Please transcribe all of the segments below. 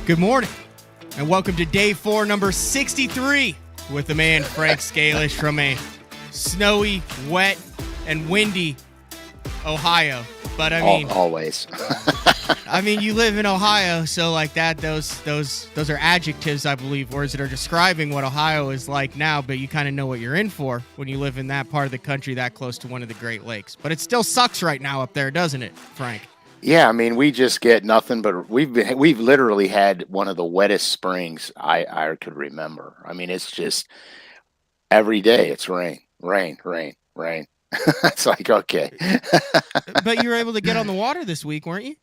Good morning, and welcome to day 4, number 63, with the man Frank Scalish from a snowy, wet, and windy Ohio. But I mean, always. I mean, you live in Ohio, so like that, those are adjectives, I believe, words that are describing what Ohio is like now. But you kind of know what you're in for when you live in that part of the country, that close to one of the Great Lakes. But it still sucks right now up there, doesn't it, Frank? Yeah, I mean, we just get nothing but we've literally had one of the wettest springs I could remember. I mean, it's just every day it's rain. It's like, okay. But you were able to get on the water this week, weren't you?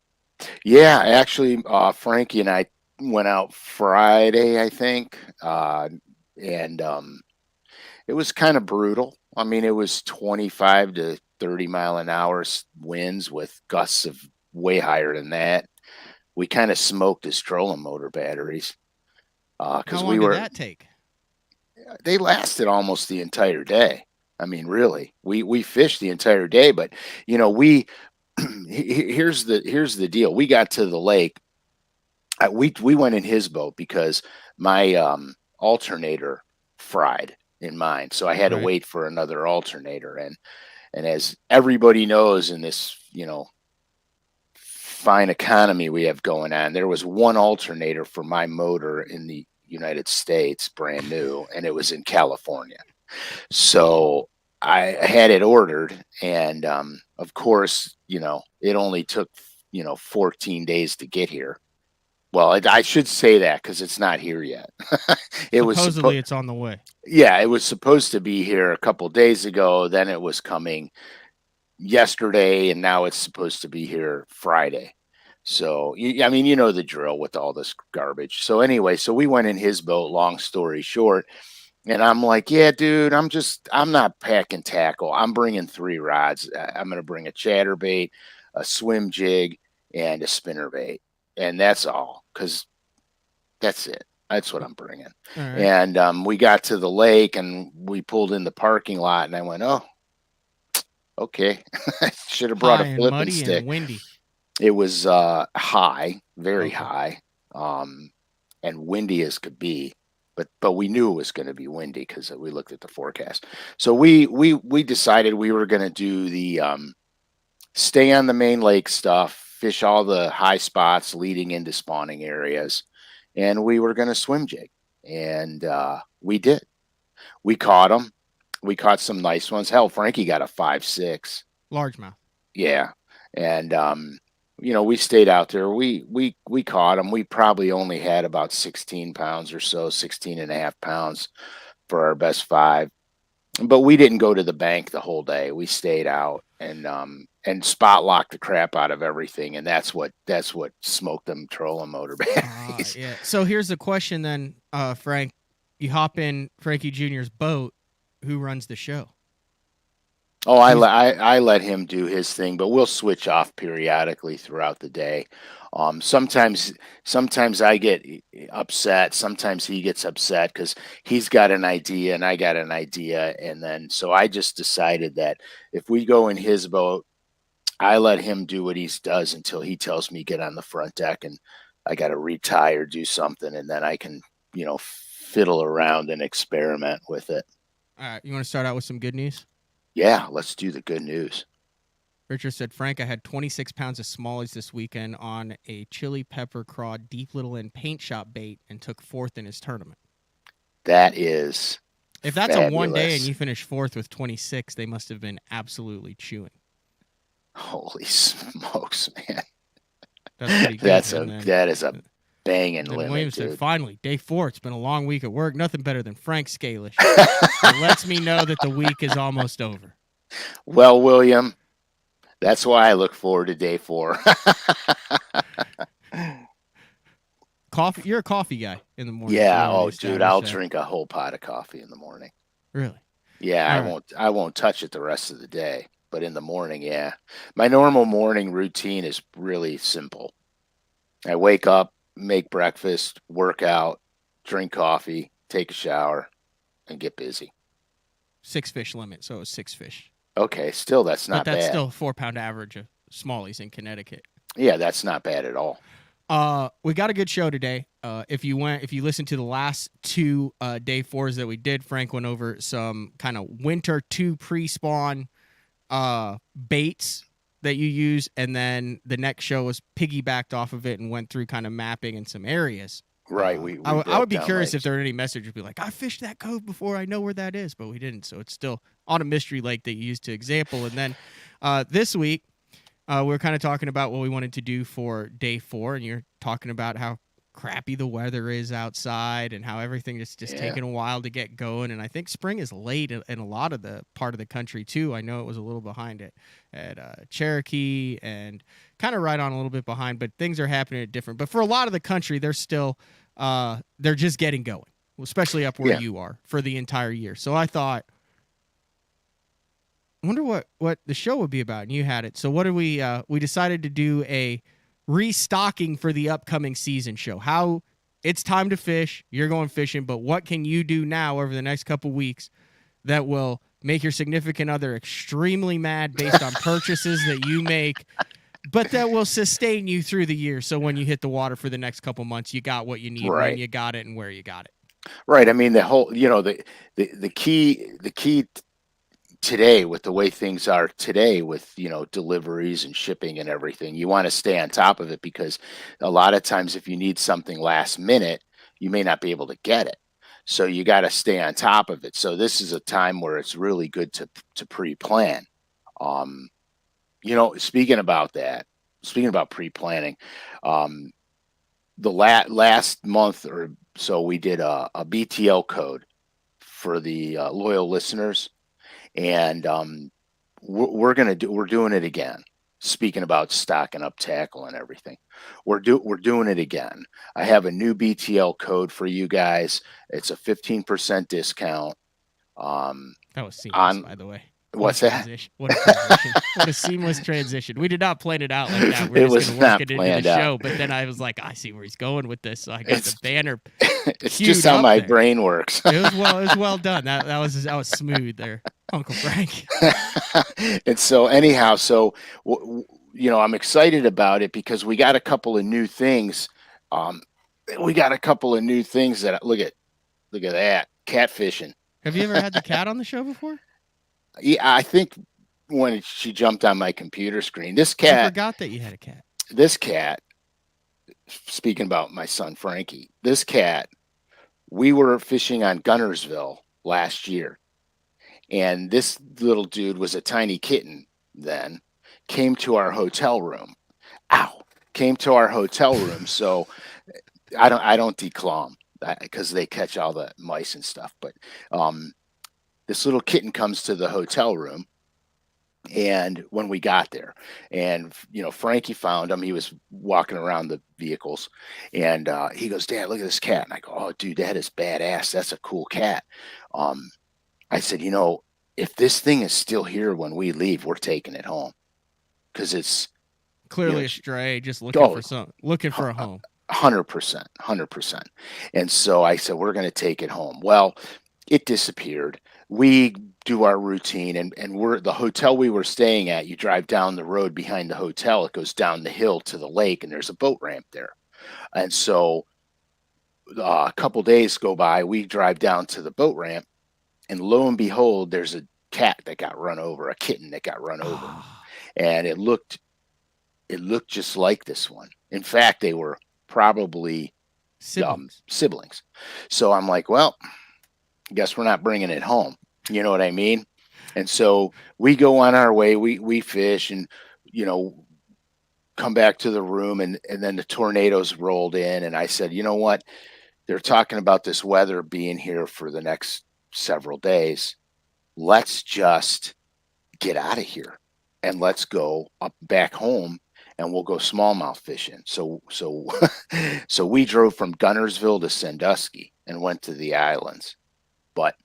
Yeah, actually, Frankie and I went out Friday, I think, and it was kind of brutal. I mean, it was 25 to 30 mile an hour winds with gusts of way higher than that. We kind of smoked his trolling motor batteries. How long did that take? They lasted almost the entire day. I mean, really, we fished the entire day, but you know, here's the deal. We got to the lake. We went in his boat because my alternator fried in mine, so I had to wait for another alternator. And as everybody knows in this, fine economy we have going on, there was one alternator for my motor in the United States, brand new, and it was in California. So I had it ordered, and of course, it only took 14 days to get here. Well, I should say that because it's not here yet. Supposedly it's on the way. Yeah, it was supposed to be here a couple days ago. Then it was coming yesterday, and now it's supposed to be here Friday. So, I mean, you know the drill with all this garbage. So anyway, so we went in his boat, long story short, and I'm like, yeah, dude, I'm not packing tackle. I'm bringing 3 rods. I'm going to bring a chatterbait, a swim jig, and a spinnerbait. And that's all, because that's it. That's what I'm bringing. Right. And we got to the lake, and we pulled in the parking lot, and I went, oh, okay. I should have brought a flipping stick. And windy. It was high, very high, and windy as could be. But we knew it was going to be windy because we looked at the forecast. So we decided we were going to do the stay on the main lake stuff, fish all the high spots leading into spawning areas, and we were going to swim jig. And we did. We caught them. We caught some nice ones. Hell, Frankie got a 5.6 largemouth. Yeah, and we stayed out there. We caught them. We probably only had about 16 pounds or so, 16 and a half pounds for our best 5. But we didn't go to the bank the whole day. We stayed out and spot locked the crap out of everything, and that's what smoked them trolling motor batteries. Yeah. So here's the question then, Frank. You hop in Frankie Jr.'s boat. Who runs the show? Oh, I let him do his thing, but we'll switch off periodically throughout the day. Sometimes I get upset. Sometimes he gets upset because he's got an idea and I got an idea. And then, so I just decided that if we go in his boat, I let him do what he does until he tells me get on the front deck and I got to retie or do something. And then I can, fiddle around and experiment with it. All right. You want to start out with some good news? Yeah, let's do the good news. Richard said, Frank, I had 26 pounds of smallies this weekend on a chili pepper craw deep little end paint shop bait and took 4th in his tournament. That is If that's fabulous. A one day and you finish 4th with 26, they must have been absolutely chewing. Holy smokes, man. That's pretty good. That is a banging limit, Williams dude. said, finally, day 4. It's been a long week at work. Nothing better than Frank Scalish. It lets me know that the week is almost over. Well, William, that's why I look forward to day 4. Coffee? You're a coffee guy in the morning. Yeah. Oh, dude, I'll drink a whole pot of coffee in the morning. Really? Yeah. I won't touch it the rest of the day, but in the morning, yeah. My normal morning routine is really simple. I wake up, make breakfast, work out, drink coffee, take a shower, and get busy. 6 fish limit, so it's 6 fish. Okay, still that's not bad. But that's still a 4-pound average of smallies in Connecticut. Yeah, that's not bad at all. We got a good show today. If you listen to the last two day fours that we did, Frank went over some kind of winter 2 pre-spawn baits that you use, and then the next show was piggybacked off of it and went through kind of mapping in some areas. Right. I would be down curious lakes. if there are any messages be like, I fished that cove before, I know where that is, but we didn't. So it's still on a mystery lake that you used to example. And then this week, we were kind of talking about what we wanted to do for day 4, and you're talking about how crappy the weather is outside and how everything is just taking a while to get going. And I think spring is late in a lot of the part of the country too. I know it was a little behind it at Cherokee and kind of right on a little bit behind, but things are happening at different. But for a lot of the country, they're still they're just getting going, especially up where you are for the entire year. So I thought, I wonder what the show would be about, and you had it. So what did we decided to do a restocking for the upcoming season show. How it's time to fish, you're going fishing, but what can you do now over the next couple weeks that will make your significant other extremely mad based on purchases that you make, but that will sustain you through the year. So when you hit the water for the next couple months, you got what you need, when you got it, and where you got it. Right. I mean, the whole, the key today, with the way things are today with, deliveries and shipping and everything, you want to stay on top of it, because a lot of times if you need something last minute, you may not be able to get it. So you got to stay on top of it. So this is a time where it's really good to pre-plan. Speaking about pre-planning, the last month or so, we did a BTL code for the loyal listeners, and we're doing it again. Speaking about stocking up tackle and everything, we're doing it again. I have a new BTL code for you guys. It's a 15% discount. That was seamless, by the way. What's that? What a transition. What a seamless transition. We did not plan it out like that. We're just going to work it into the show. But then I was like, I see where he's going with this. So I got the banner. It's just how my there. brain works. It was well done. That was smooth there, Uncle Frank. And so anyhow, I'm excited about it because we got a couple of new things. That look at that, catfishing. Have you ever had the cat on the show before? Yeah, I think when she jumped on my computer screen, this cat. I forgot that you had a cat. This cat, speaking about my son Frankie, this cat, we were fishing on Gunnersville last year, and this little dude was a tiny kitten then, came to our hotel room. So I don't declaw them because they catch all the mice and stuff. But this little kitten comes to the hotel room, and when we got there, and Frankie found him. He was walking around the vehicles, and he goes, "Dad, look at this cat." And I go, "Oh, dude, that is badass. That's a cool cat." I said, if this thing is still here when we leave, we're taking it home, because it's clearly a stray, just looking for a home. 100%. And so I said, we're going to take it home. Well, it disappeared. We do our routine, and the hotel we were staying at, you drive down the road behind the hotel, it goes down the hill to the lake, and there's a boat ramp there. And so a couple days go by, we drive down to the boat ramp, and lo and behold, there's a cat that got run over, a kitten that got run over. And it looked just like this one. In fact, they were probably siblings. So I'm like, well, I guess we're not bringing it home. You know what I mean? And so we go on our way, we fish, and come back to the room, and then the tornadoes rolled in, and I said, you know what? They're talking about this weather being here for the next several days. Let's just get out of here and let's go up back home, and we'll go smallmouth fishing. So we drove from Gunnersville to Sandusky and went to the islands. But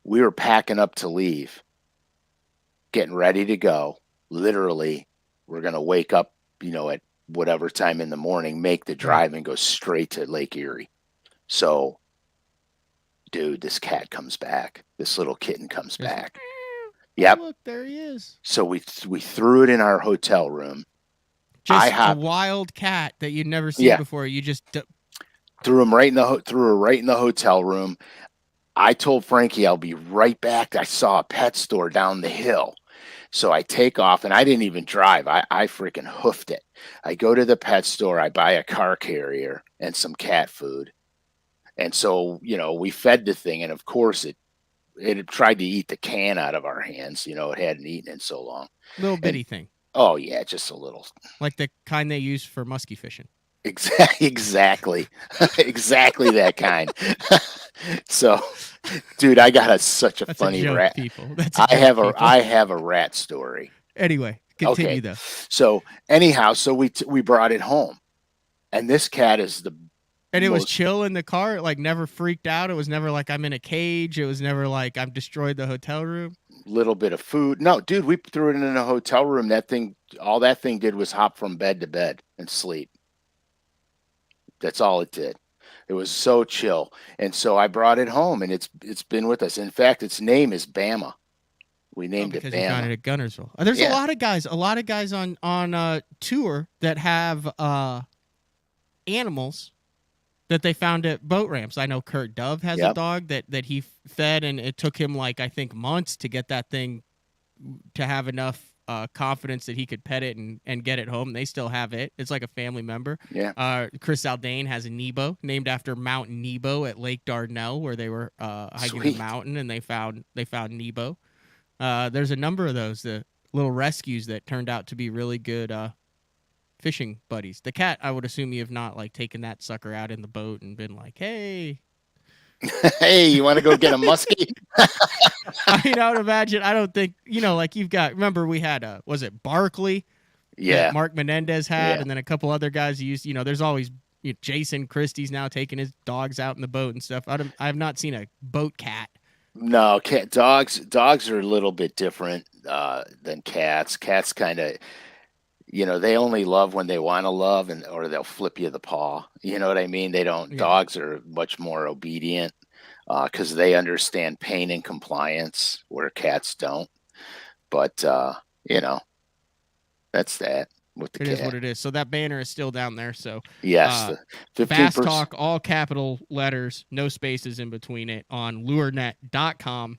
we were packing up to leave, getting ready to go. Literally, we're going to wake up, at whatever time in the morning, make the drive, and go straight to Lake Erie. So, dude, this cat comes back. This little kitten comes back. Yep. Look, there he is. So we threw it in our hotel room. Just a wild cat that you'd never seen before. You just threw her right in the hotel room. I told Frankie I'll be right back. I saw a pet store down the hill. So I take off, and I didn't even drive. I freaking hoofed it. I go to the pet store. I buy a car carrier and some cat food. And so, we fed the thing. And of course, it had tried to eat the can out of our hands. It hadn't eaten in so long. Little bitty thing. Oh, yeah, just a little. Like the kind they use for muskie fishing. Exactly. Exactly that kind. So, dude, I got such a funny rat. People. I have a rat story. Anyway, continue though. So anyhow, we brought it home, and this cat is it was chill in the car. It like never freaked out. It was never like I'm in a cage. It was never like I've destroyed the hotel room. Little bit of food. No, dude, we threw it in a hotel room. All that thing did was hop from bed to bed and sleep. That's all it did. It was so chill. And so I brought it home, and it's been with us. In fact, its name is Bama. We named it Bama. Because you got it at Gunnersville. There's a lot of guys on tour that have animals that they found at boat ramps. I know Kurt Dove has a dog that he fed, and it took him like I think months to get that thing to have enough confidence that he could pet it and get it home. They still have it. It's like a family member. Yeah. Chris Zaldane has a Nebo named after Mount Nebo at Lake Dardanelle, where they were hiking the mountain, and they found Nebo. There's a number of those, the little rescues that turned out to be really good fishing buddies. The cat, I would assume you have not like taken that sucker out in the boat and been like, hey. Hey, you want to go get a muskie? I would imagine. I don't think, like you've got, remember we had, was it Barkley? Yeah. Mark Menendez had, and then a couple other guys who used, there's always Jason Christie's now taking his dogs out in the boat and stuff. I have not seen a boat cat. No, dogs are a little bit different than cats. Cats kind of, they only love when they want to love, or they'll flip you the paw. You know what I mean? They don't. Yeah. Dogs are much more obedient because they understand pain and compliance, where cats don't. But that's that with the cat. It is what it is. So that banner is still down there. So yes, 15%. Fast Talk, all capital letters, no spaces in between it, on lurenet.com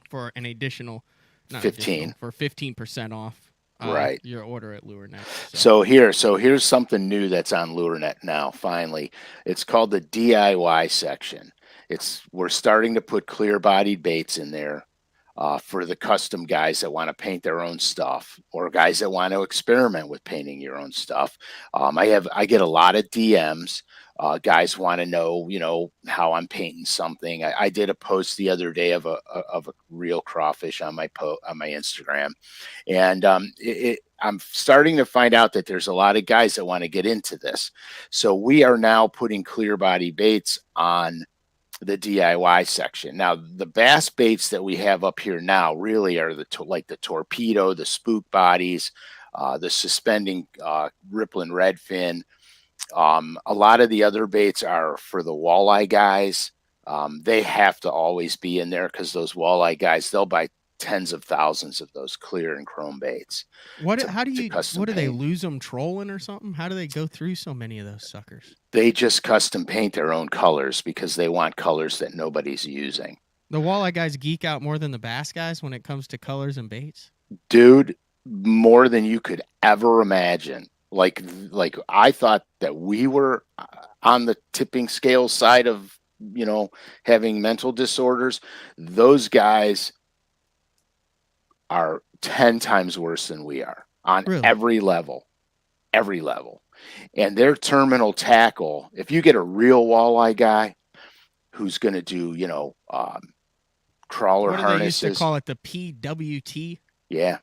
for an additional 15% off. Right. Your order at LureNet. So here's something new that's on LureNet now. Finally, it's called the DIY section. We're starting to put clear-bodied baits in there for the custom guys that want to paint their own stuff, or guys that want to experiment with painting your own stuff. I get a lot of DMs. Guys want to know, how I'm painting something. I did a post the other day of a real crawfish on my Instagram, and I'm starting to find out that there's a lot of guys that want to get into this. So we are now putting clear body baits on the DIY section. Now, the bass baits that we have up here now really are the torpedo, the spook bodies, the suspending rippling redfin. A lot of the other baits are for the walleye guys. They have to always be in there because those walleye guys, they'll buy tens of thousands of those clear and chrome baits. What do they lose them trolling or something? How do they go through so many of those suckers? They just custom paint their own colors because they want colors that nobody's using. The walleye guys geek out more than the bass guys when it comes to colors and baits? Dude, more than you could ever imagine. Like I thought that we were on the tipping scale side of, having mental disorders. Those guys are 10 times worse than we are on every level. And their terminal tackle, if you get a real walleye guy who's going to do, crawler harnesses. They used to call it the PWT. Yeah.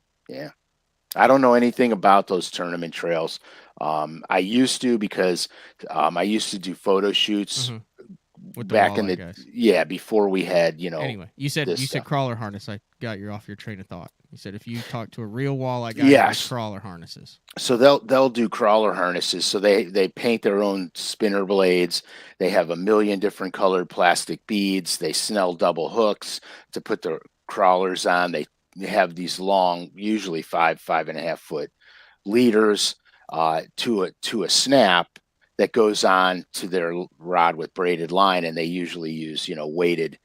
I don't know anything about those tournament trails. I used to because I used to do photo shoots back in the guys. Before we had Anyway, you said crawler harness. I got you off your train of thought. You said if you talk to a real walleye guy, with crawler harnesses. So they'll do crawler harnesses. So they paint their own spinner blades. They have a million different colored plastic beads. They snell double hooks to put their crawlers on. They have these long, usually 5.5 foot leaders. to a snap that goes on to their rod with braided line, and they usually use weighted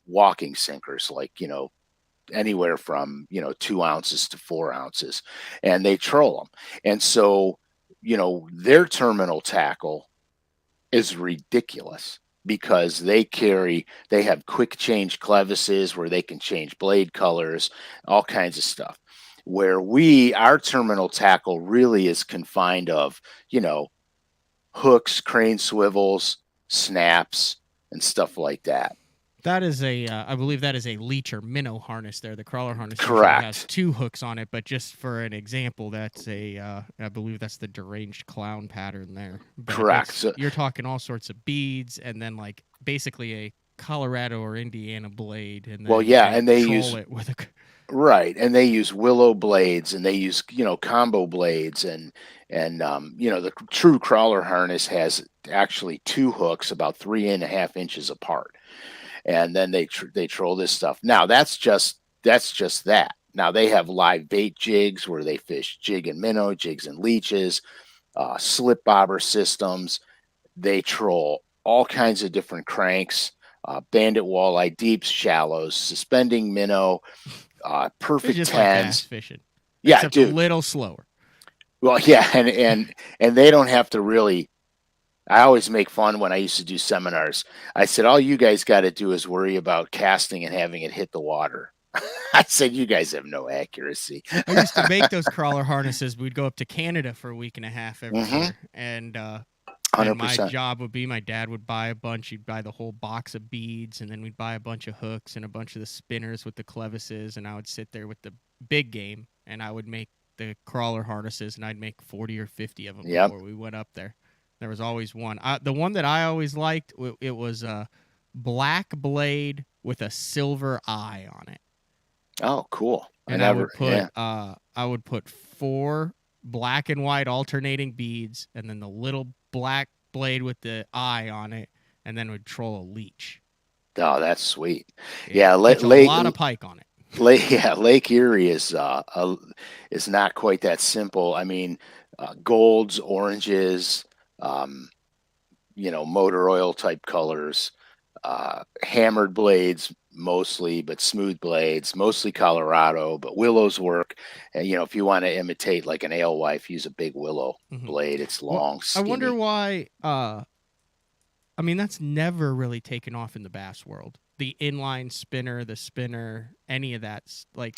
walking sinkers, like anywhere from 2 ounces to 4 ounces, and they troll them. And so their terminal tackle is ridiculous because they have quick change clevises where they can change blade colors, all kinds of stuff. Where our terminal tackle really is confined of, hooks, crane swivels, snaps, and stuff like that. That is I believe that is a leech or minnow harness there. The crawler harness usually has Correct. 2 hooks on it, but just for an example, that's I believe that's the deranged clown pattern there. But Correct. So, you're talking all sorts of beads and then like basically a Colorado or Indiana blade, and then and they troll use it with a right, and they use willow blades, and they use combo blades, and the true crawler harness has actually 2 hooks about 3.5 inches apart, and then they troll this stuff. Now that's just that. Now they have live bait jigs where they fish jig and minnow, jigs and leeches, slip bobber systems. They troll all kinds of different cranks, bandit walleye, deeps, shallows, suspending minnow, it's perfect just like bass tens. fishing. Yeah, Except dude. a little slower. Well, yeah, and they don't have to really. I always make fun when I used to do seminars. I said, all you guys got to do is worry about casting and having it hit the water. I said, you guys have no accuracy. I used to make those crawler harnesses. We'd go up to Canada for a week and a half every year, and my 100%. job would be my dad would buy a bunch. He'd buy the whole box of beads, and then we'd buy a bunch of hooks and a bunch of the spinners with the clevises, and I would sit there with the big game, and I would make the crawler harnesses, and I'd make 40 or 50 of them before we went up there. There was always one. The one that I always liked, it was a black blade with a silver eye on it. Oh, cool. And I would put 4 black and white alternating beads, and then the little black blade with the eye on it, and then would troll a leech. Oh, that's sweet. Yeah, a lot of pike on it. Lake Erie is not quite that simple. I mean, golds, oranges, motor oil type colors, hammered blades mostly, but smooth blades, mostly Colorado, but willows work. And if you want to imitate like an alewife, use a big willow blade. It's long, skinny. I wonder why. I mean, that's never really taken off in the bass world. The inline spinner, the spinner, any of that's like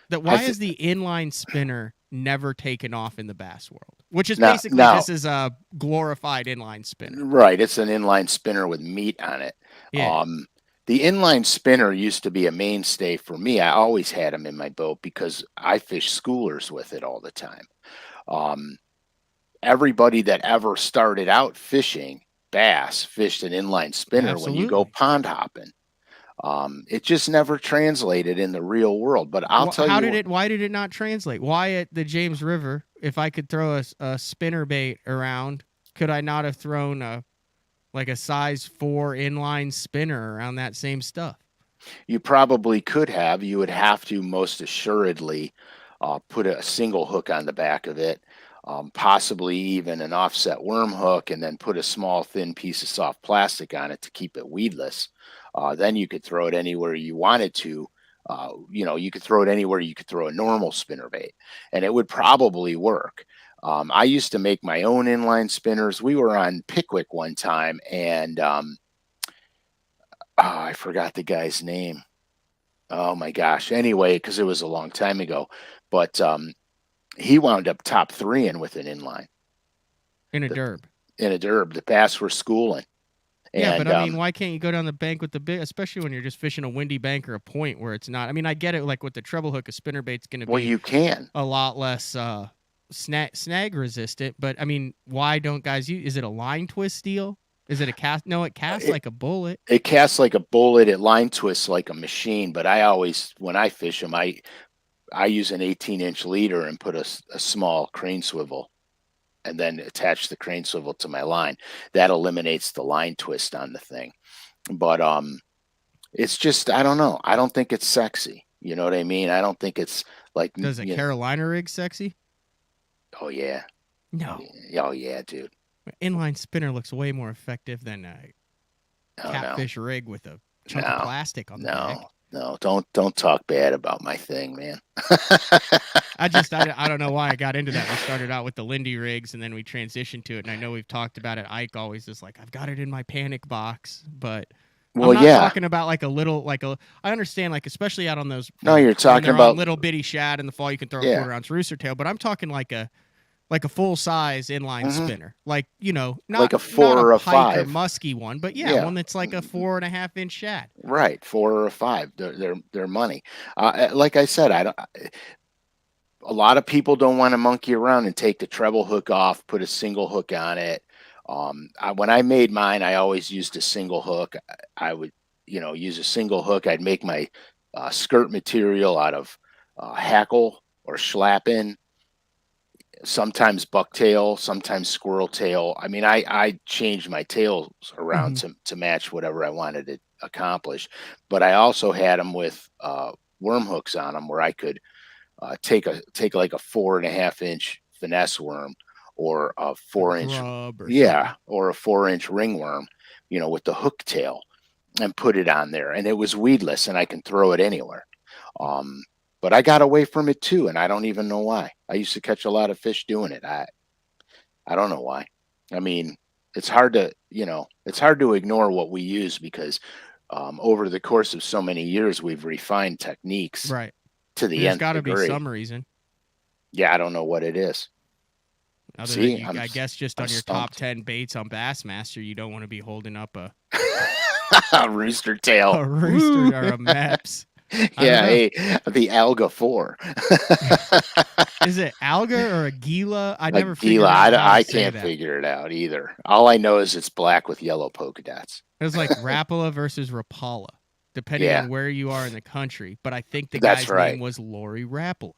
that. Why is the inline spinner never taken off in the bass world? Which is basically this is a glorified inline spinner. Right. It's an inline spinner with meat on it. Yeah. The inline spinner used to be a mainstay for me. I always had them in my boat because I fish schoolers with it all the time. Everybody that ever started out fishing bass fished an inline spinner. Absolutely. When you go pond hopping. It just never translated in the real world. But I'll tell you, why did it not translate? Why at the James River, if I could throw a spinner bait around, could I not have thrown a size 4 inline spinner around that same stuff? You probably could have. You would have to most assuredly put a single hook on the back of it, possibly even an offset worm hook, and then put a small thin piece of soft plastic on it to keep it weedless. Then you could throw it anywhere you wanted to. You could throw it anywhere you could throw a normal spinner bait, and it would probably work. I used to make my own inline spinners. We were on Pickwick one time, and I forgot the guy's name. Oh my gosh. Anyway, because it was a long time ago, but he wound up top 3 with an inline. In a derb. The bass were schooling. Yeah, but I mean, why can't you go down the bank with the big, especially when you're just fishing a windy bank or a point where it's not? I mean, I get it. Like with the treble hook, a spinnerbait's going to be you can a lot less snag resistant. But I mean, why don't guys use? Is it a line twist deal? Is it a cast? No, it casts like a bullet. It casts like a bullet. It line twists like a machine. But I always, when I fish them, I use an 18-inch leader and put a small crane swivel, and then attach the crane swivel to my line. That eliminates the line twist on the thing. But it's just, I don't know. I don't think it's sexy. You know what I mean? I don't think it's like. Does a Carolina rig sexy? Oh yeah. No. Oh yeah, dude. Inline spinner looks way more effective than a Oh no. catfish rig with a chunk of No. plastic on the back. No. Don't talk bad about my thing, man. I don't know why I got into that. We started out with the Lindy rigs and then we transitioned to it. And I know we've talked about it. Ike always is like, I've got it in my panic box, but Well, I'm not yeah. talking about like a little, I understand, like, especially out on those. No, you're talking about little bitty shad in the fall. You can throw a 1/4 ounce rooster tail, but I'm talking like a full size inline spinner, like, not like a 4 not or a pike 5 or musky one, but one that's like a 4.5 inch shad. Right, 4 or a 5. They're money. Like I said, I don't. A lot of people don't want to monkey around and take the treble hook off, put a single hook on it. When I made mine, I always used a single hook. I would, use a single hook. I'd make my skirt material out of hackle or schlappen, sometimes bucktail, sometimes squirrel tail. I mean, I changed my tails around to match whatever I wanted to accomplish. But I also had them with worm hooks on them where I could take like a 4.5 inch finesse worm or a 4 inch, or a 4 inch ringworm, with the hook tail, and put it on there, and it was weedless, and I can throw it anywhere. But I got away from it too, and I don't even know why. I used to catch a lot of fish doing it. I don't know why. I mean, it's hard to ignore what we use because over the course of so many years, we've refined techniques. Right. To the There's got to be some reason. Yeah, I don't know what it is. Other than I guess just on your top 10 baits on Bassmaster, you don't want to be holding up a Rooster Tail, a rooster or a Meps. Yeah, the Alga 4. Is it Alga or a Gila? I never figured out how I to say can't that. figure it out either. All I know is it's black with yellow polka dots. It was like Rapala versus Rapala, depending on where you are in the country. But I think the guy's name was Lori Rapala.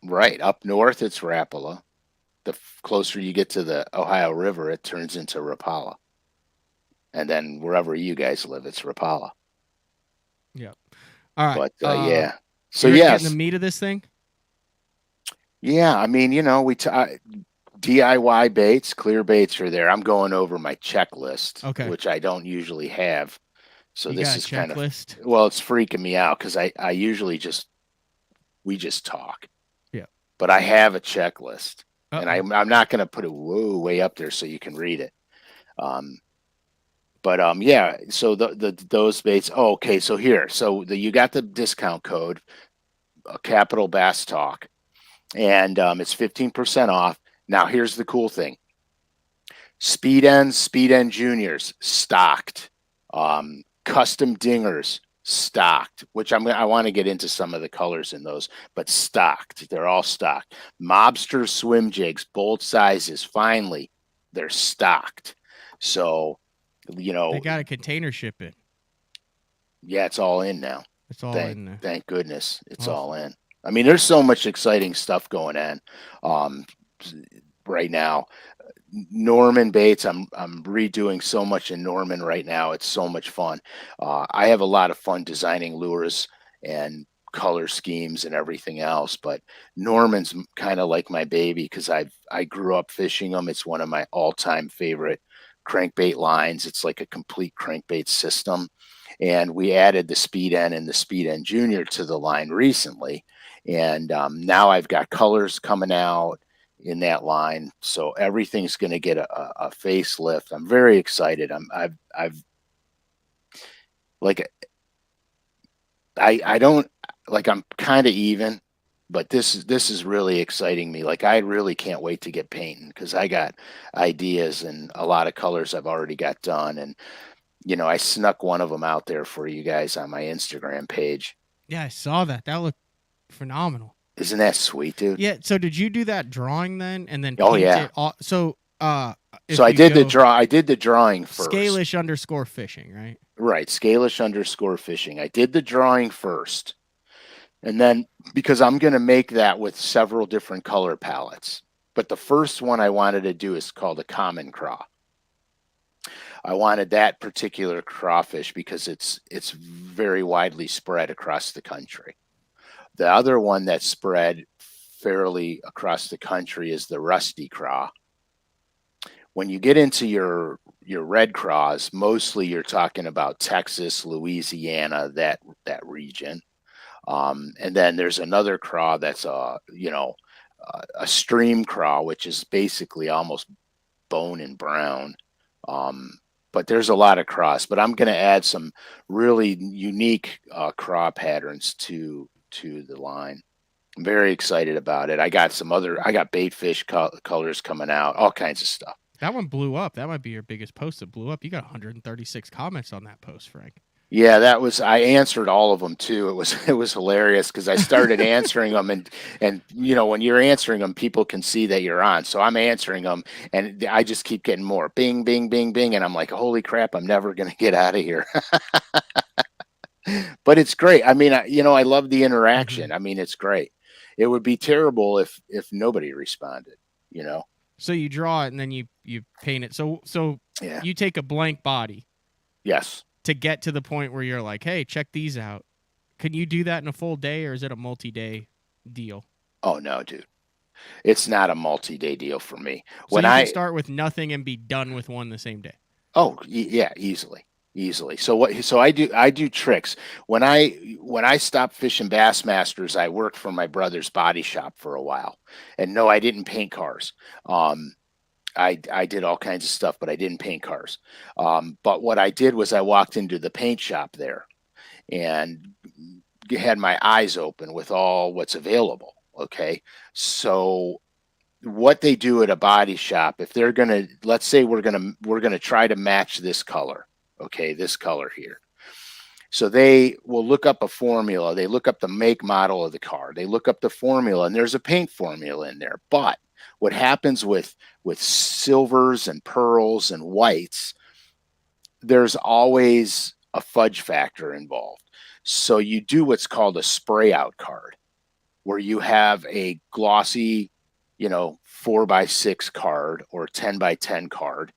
Right. Up north, it's Rapala. The closer you get to the Ohio River, it turns into Rapala. And then wherever you guys live, it's Rapala. Yep. All right. But yeah. So yes, getting the meat of this thing. Yeah, I mean, we DIY baits, clear baits are there. I'm going over my checklist, which I don't usually have. So this is kind of it's freaking me out because I usually we just talk. Yeah. But I have a checklist, and I'm not going to put it way up there so you can read it. But yeah, so those baits. Oh, okay, so here, you got the discount code, capital Bass Talk, and it's 15% off. Now here's the cool thing: Speed End Juniors stocked, custom dingers stocked. Which I want to get into some of the colors in those, but stocked. They're all stocked. Mobster swim jigs, both sizes. Finally, they're stocked. So. They got a container ship in. Yeah, it's all in now. It's all in there. Thank goodness it's all in. I mean, there's so much exciting stuff going on right now. Norman baits, I'm redoing so much in Norman right now. It's so much fun. I have a lot of fun designing lures and color schemes and everything else, but Norman's kind of like my baby because I grew up fishing them. It's one of my all-time favorite crankbait lines. It's like a complete crankbait system, and we added the Speed End and the Speed End Junior to the line recently, and now I've got colors coming out in that line, so everything's going to get a facelift. I'm very excited. I've like I don't like I'm kind of even, but this is really exciting me. Like I really can't wait to get painting because I got ideas and a lot of colors I've already got done. And I snuck one of them out there for you guys on my Instagram page. Yeah, I saw that. That looked phenomenal. Isn't that sweet, dude? Yeah. So did you do that drawing then, and then paint it all, so I did the drawing first. Scalish_fishing, right? Right, Scalish_fishing. I did the drawing first. And then, because I'm going to make that with several different color palettes. But the first one I wanted to do is called a common craw. I wanted that particular crawfish because it's very widely spread across the country. The other one that spread fairly across the country is the rusty craw. When you get into your red craws, mostly you're talking about Texas, Louisiana, that region. And then there's another craw that's a stream craw, which is basically almost bone and brown. But there's a lot of craws. But I'm going to add some really unique craw patterns to the line. I'm very excited about it. I got bait fish colors coming out, all kinds of stuff. That one blew up. That might be your biggest post that blew up. You got 136 comments on that post, Frank. Yeah, I answered all of them too. It was hilarious because I started answering them, and when you're answering them, people can see that you're on. So I'm answering them, and I just keep getting more bing, bing, bing, bing, and I'm like, holy crap, I'm never gonna get out of here. But it's great. I mean, I love the interaction. Mm-hmm. I mean, it's great. It would be terrible if nobody responded. So you draw it and then you paint it. So yeah. You take a blank body. Yes. To get to the point where you're like, hey, check these out. Can you do that in a full day, or is it a multi-day deal? Oh no, dude. It's not a multi-day deal for me. So you can start with nothing and be done with one the same day. Oh yeah, easily. So I do tricks. When I stopped fishing Bassmasters, I worked for my brother's body shop for a while. And no, I didn't paint cars. I did all kinds of stuff, but I didn't paint cars. But what I did was I walked into the paint shop there and had my eyes open with all what's available. Okay. So what they do at a body shop, if they're going to, let's say we're going to try to match this color. Okay. This color here. So they will look up a formula. They look up the make model of the car. They look up the formula, and there's a paint formula in there. But what happens with silvers and pearls and whites, there's always a fudge factor involved. So you do what's called a spray out card, where you have a glossy, 4x6 card or 10x10 card.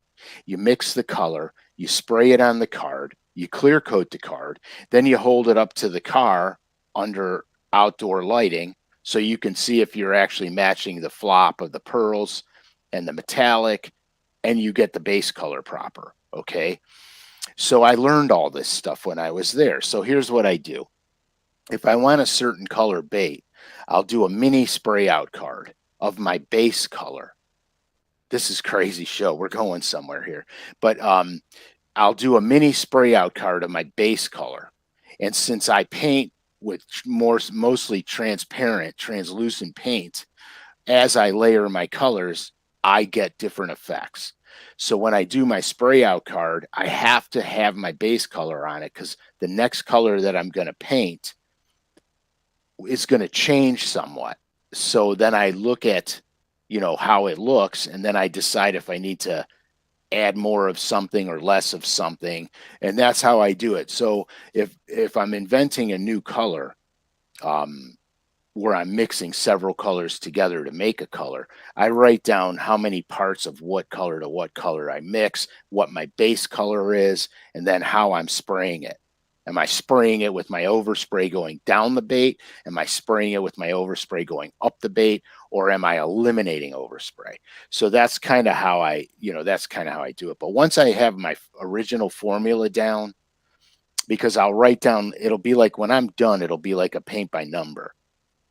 You mix the color, you spray it on the card, you clear coat the card, then you hold it up to the car under outdoor lighting so you can see if you're actually matching the flop of the pearls and the metallic, and you get the base color proper. Okay. So I learned all this stuff when I was there. So here's what I do. If I want a certain color bait, I'll do a mini spray out card of my base color. This is crazy show. We're going somewhere here. But I'll do a mini spray out card of my base color. And since I paint with mostly transparent, translucent paint, as I layer my colors, I get different effects. So when I do my spray out card, I have to have my base color on it, because the next color that I'm going to paint is going to change somewhat. So then I look at, how it looks, and then I decide if I need to add more of something or less of something. And that's how I do it. So if I'm inventing a new color, where I'm mixing several colors together to make a color, I write down how many parts of what color to what color I mix, what my base color is, and then how I'm spraying it. Am I spraying it with my overspray going down the bait? Am I spraying it with my overspray going up the bait? Or am I eliminating overspray? So that's kind of how I do it. But once I have my original formula down, because I'll write down, it'll be like, when I'm done, it'll be like a paint by number.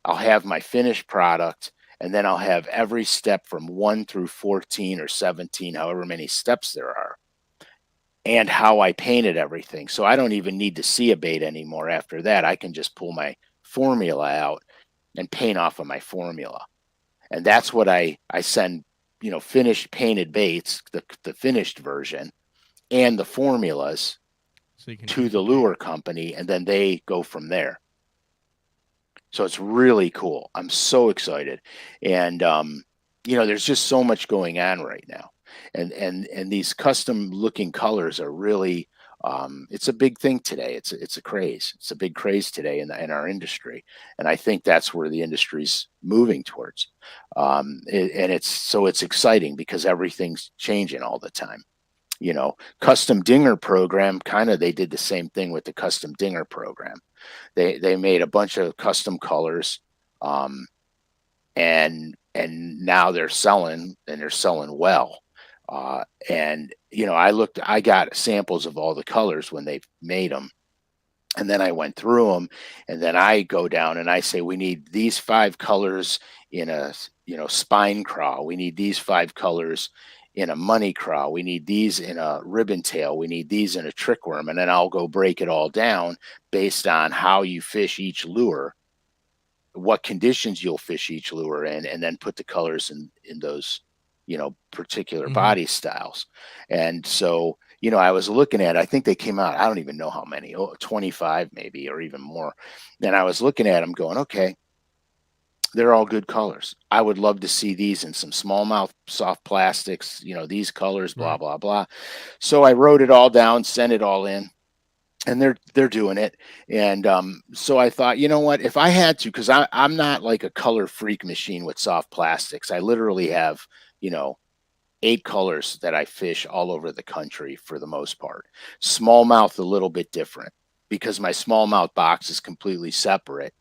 I'll have my finished product, and then I'll have every step from 1 through 14 or 17, however many steps there are, and how I painted everything. So I don't even need to see a bait anymore after that. I can just pull my formula out and paint off of my formula. And that's what I send, finished painted baits, the finished version, and the formulas to the lure company, and then they go from there. So it's really cool. I'm so excited. And, there's just so much going on right now. And these custom looking colors are really, it's a big thing today. It's a craze. It's a big craze today in our industry. And I think that's where the industry's moving towards. And it's exciting because everything's changing all the time. Custom dinger program, they did the same thing with the custom dinger program. They made a bunch of custom colors, and now they're selling, and they're selling well. And I got samples of all the colors when they made them, and then I went through them, and then I go down and I say, we need these 5 colors in a spine craw. We need these 5 colors in a money craw. We need these in a ribbon tail. We need these in a trickworm. And then I'll go break it all down based on how you fish each lure, what conditions you'll fish each lure in, and then put the colors in those particular body styles. And so I was looking at, I think they came out, I don't even know how many, 25 maybe, or even more. And I was looking at them going, okay, they're all good colors. I would love to see these in some smallmouth soft plastics, these colors, blah, blah, blah. So I wrote it all down, sent it all in, and they're doing it. And so I thought, you know what, if I had to, because I'm not like a color freak machine with soft plastics. I literally have 8 colors that I fish all over the country for the most part. Smallmouth a little bit different, because my smallmouth box is completely separate,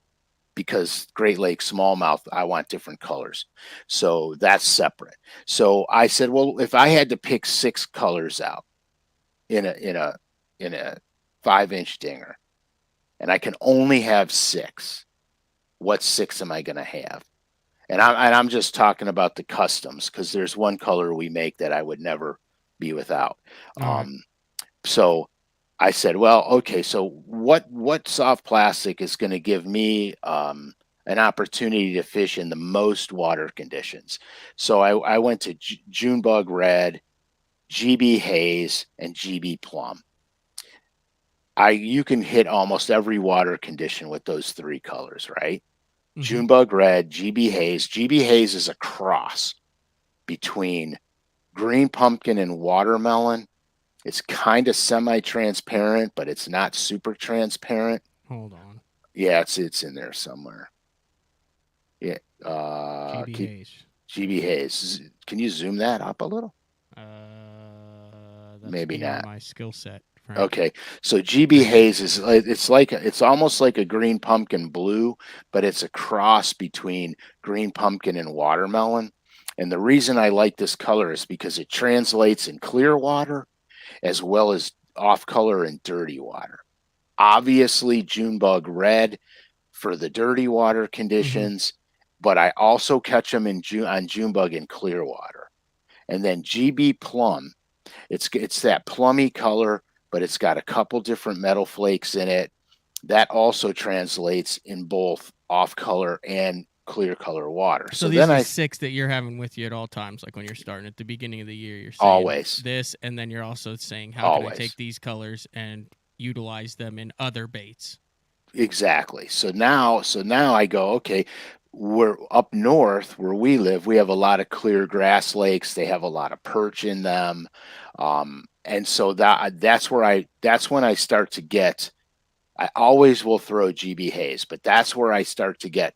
because Great Lakes smallmouth, I want different colors. So that's separate. So I said, well, if I had to pick 6 colors out in a 5-inch dinger, and I can only have 6, what 6 am I going to have? And I'm just talking about the customs, because there's one color we make that I would never be without. So I said, well, okay, so what soft plastic is going to give me an opportunity to fish in the most water conditions? So I went to Junebug Red, GB Haze, and GB Plum. You can hit almost every water condition with those 3 colors, right? Junebug Red, GB Haze. GB Haze is a cross between green pumpkin and watermelon. It's kind of semi-transparent, but it's not super transparent. Hold on. Yeah, it's in there somewhere. Yeah. GB Haze. GB Haze. Can you zoom that up a little? That's maybe not my skill set. Frank. Okay, so GB Haze is it's almost like a green pumpkin blue, but it's a cross between green pumpkin and watermelon. And the reason I like this color is because it translates in clear water as well as off color in dirty water. Obviously, Junebug Red for the dirty water conditions, but I also catch them on Junebug in clear water. And then GB Plum, it's that plummy color, but it's got a couple different metal flakes in it. That also translates in both off color and clear color water. So these are 6 that you're having with you at all times, like when you're starting at the beginning of the year, you're saying always this, and then you're also saying, how can I take these colors and utilize them in other baits? Exactly. So now I go, okay, we're up north where we live. We have a lot of clear grass lakes. They have a lot of perch in them. And so that's when I start to get, I always will throw GB Haze, but that's where I start to get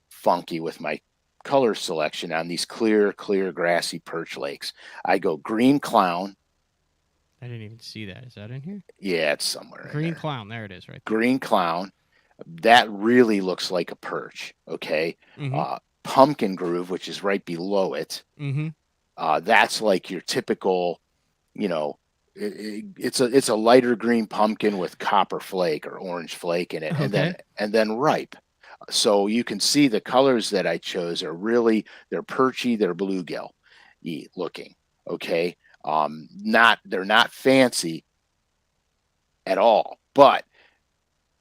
funky with my color selection on these clear grassy perch lakes. I go green clown. I didn't even see that. Is that in here? Yeah, it's somewhere. Green clown. There it is, right there. Green clown. That really looks like a perch. Okay. Pumpkin groove, which is right below it. That's like your typical, it's a lighter green pumpkin with copper flake or orange flake in it, and then ripe. So you can see the colors that I chose are really, they're perchy, they're bluegill looking. Okay. They're not fancy at all, but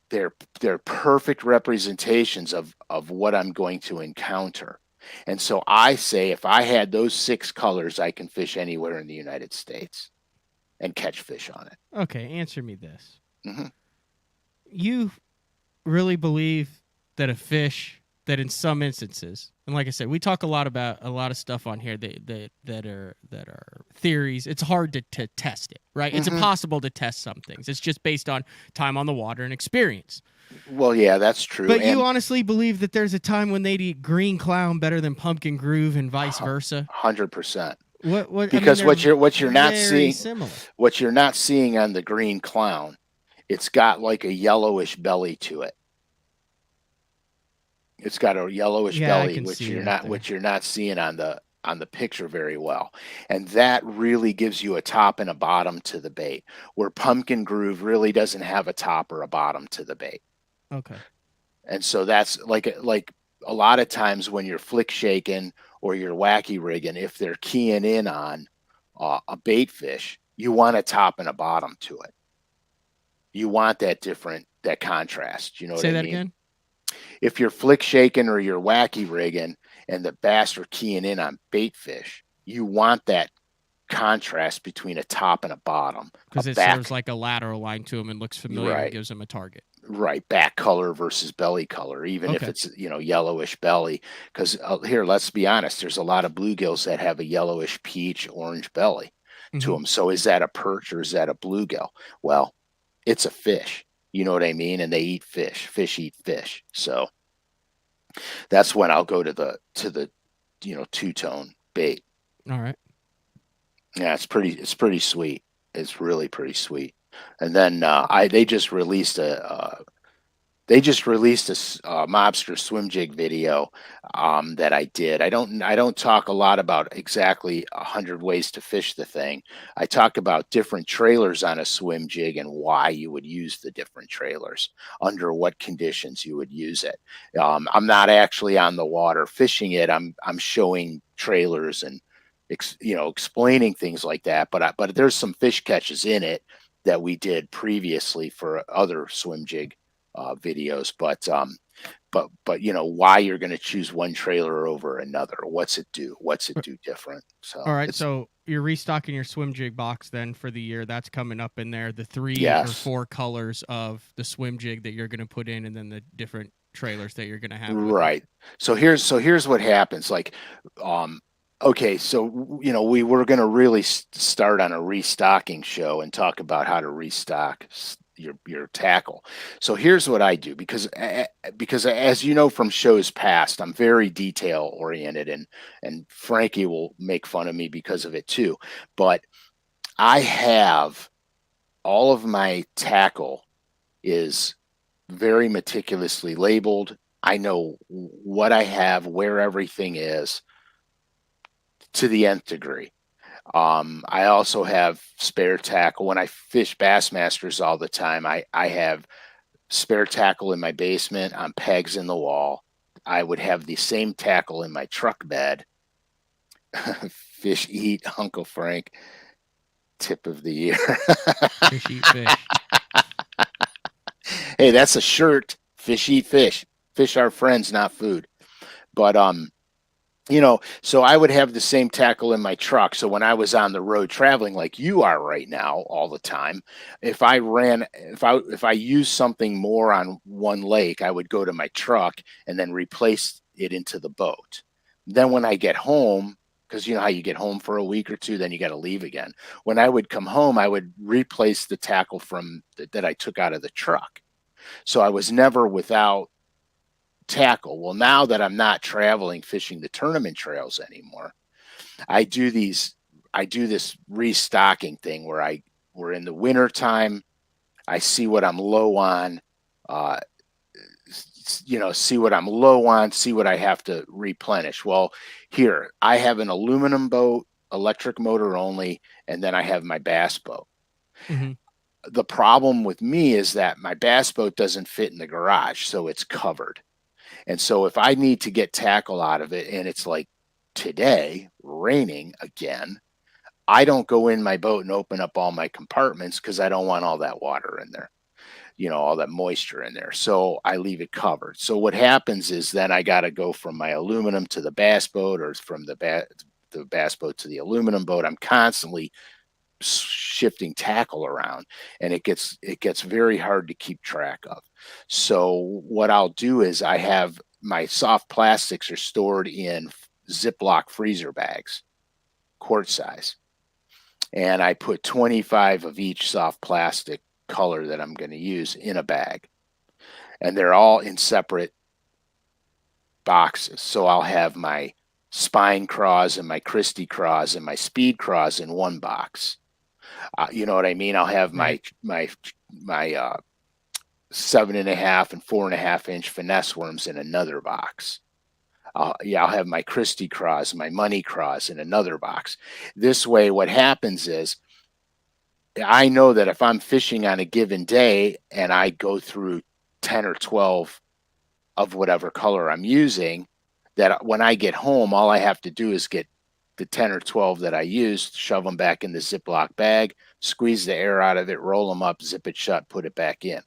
they're perfect representations of what I'm going to encounter. And so I say, if I had those 6 colors, I can fish anywhere in the United States and catch fish on it. Okay, answer me this. You really believe that a fish that in some instances, and like I said, we talk a lot about a lot of stuff on here that are theories. It's hard to test it, right? It's impossible to test some things. It's just based on time on the water and experience. Well, yeah, that's true. But you honestly believe that there's a time when they'd eat green clown better than pumpkin groove and vice versa? 100%. Because what you're not seeing, similar. What you're not seeing on the green clown, it's got like a yellowish belly to it. It's got a yellowish Yeah, I belly, can see that there. which you're not seeing on the picture very well. And that really gives you a top and a bottom to the bait, where Pumpkin Groove really doesn't have a top or a bottom to the bait. Okay. And so that's like a lot of times when you're flick shaking or you're wacky rigging, if they're keying in on a bait fish, you want a top and a bottom to it. You want that contrast. You know what Say I that mean? again. If you're flick shaking or you're wacky rigging and the bass are keying in on bait fish, you want that contrast between a top and a bottom, a Because it serves back. like a lateral line to them and looks familiar and Right. gives them a target. Right, back color versus belly color, even if Okay. it's, you know, yellowish belly. Because here, let's be honest, there's a lot of bluegills that have a yellowish peach, orange belly to Mm-hmm. them. So is that a perch or is that a bluegill? Well, it's a fish. You know what I mean? And they eat fish. Fish eat fish. So that's when I'll go to the you know, two-tone bait. All right. Yeah, it's pretty sweet. It's really pretty sweet. And then they just released a mobster swim jig video that I did. I don't talk a lot about exactly 100 ways to fish the thing. I talk about different trailers on a swim jig and why you would use the different trailers, under what conditions you would use it. I'm not actually on the water fishing it. I'm showing trailers and you know, explaining things like that. But there's some fish catches in it that we did previously for other swim jig videos, but you know, why you're going to choose one trailer over another? What's it do? What's it do different? So All right. it's So you're restocking your swim jig box then for the year. That's coming up in there. The 3 or yes, 4 colors of the swim jig that you're going to put in, and then the different trailers that you're going to have with it. right. So here's what happens. Like, um, okay, so you know, we were going to really start on a restocking show and talk about how to restock your tackle. So here's what I do, because as you know from shows past, I'm very detail oriented, and Frankie will make fun of me because of it too. But I have all of my tackle is very meticulously labeled. I know what I have, where everything is, to the nth degree. I also have spare tackle. When I fish Bassmasters all the time, I have spare tackle in my basement on pegs in the wall. I would have the same tackle in my truck bed. Fish eat, Uncle Frank. Tip of the year. Fish eat fish. Hey, that's a shirt. Fish eat fish. Fish are friends, not food. But you know, so I would have the same tackle in my truck. So when I was on the road traveling like you are right now all the time, if I used something more on one lake, I would go to my truck and then replace it into the boat. Then when I get home, because you know how you get home for a week or two, then you got to leave again. When I would come home, I would replace the tackle that I took out of the truck. So I was never without tackle. Well, now that I'm not traveling fishing the tournament trails anymore, I do this restocking thing where we're in the winter time. I see what I'm low on, uh, you know, see what I'm low on, see what I have to replenish. Well, here I have an aluminum boat, electric motor only, and then I have my bass boat. Mm-hmm. The problem with me is that my bass boat doesn't fit in the garage, so it's covered. And so if I need to get tackle out of it and it's like today, raining again, I don't go in my boat and open up all my compartments because I don't want all that water in there, you know, all that moisture in there. So I leave it covered. So what happens is then I got to go from my aluminum to the bass boat, or from the bass boat to the aluminum boat. I'm constantly shifting tackle around, and it gets very hard to keep track of. So what I'll do is I have my soft plastics are stored in Ziploc freezer bags, quart size, and I put 25 of each soft plastic color that I'm going to use in a bag, and they're all in separate boxes. So I'll have my spine craws and my Christie craws and my speed craws in one box. You know what I mean? I'll have Right. my 7.5 and 4.5 inch finesse worms in another box. I'll have my Christie craws, my money craws in another box. This way, what happens is I know that if I'm fishing on a given day and I go through 10 or 12 of whatever color I'm using, that when I get home, all I have to do is get the 10 or 12 that I used, shove them back in the Ziploc bag, squeeze the air out of it, roll them up, zip it shut, put it back in.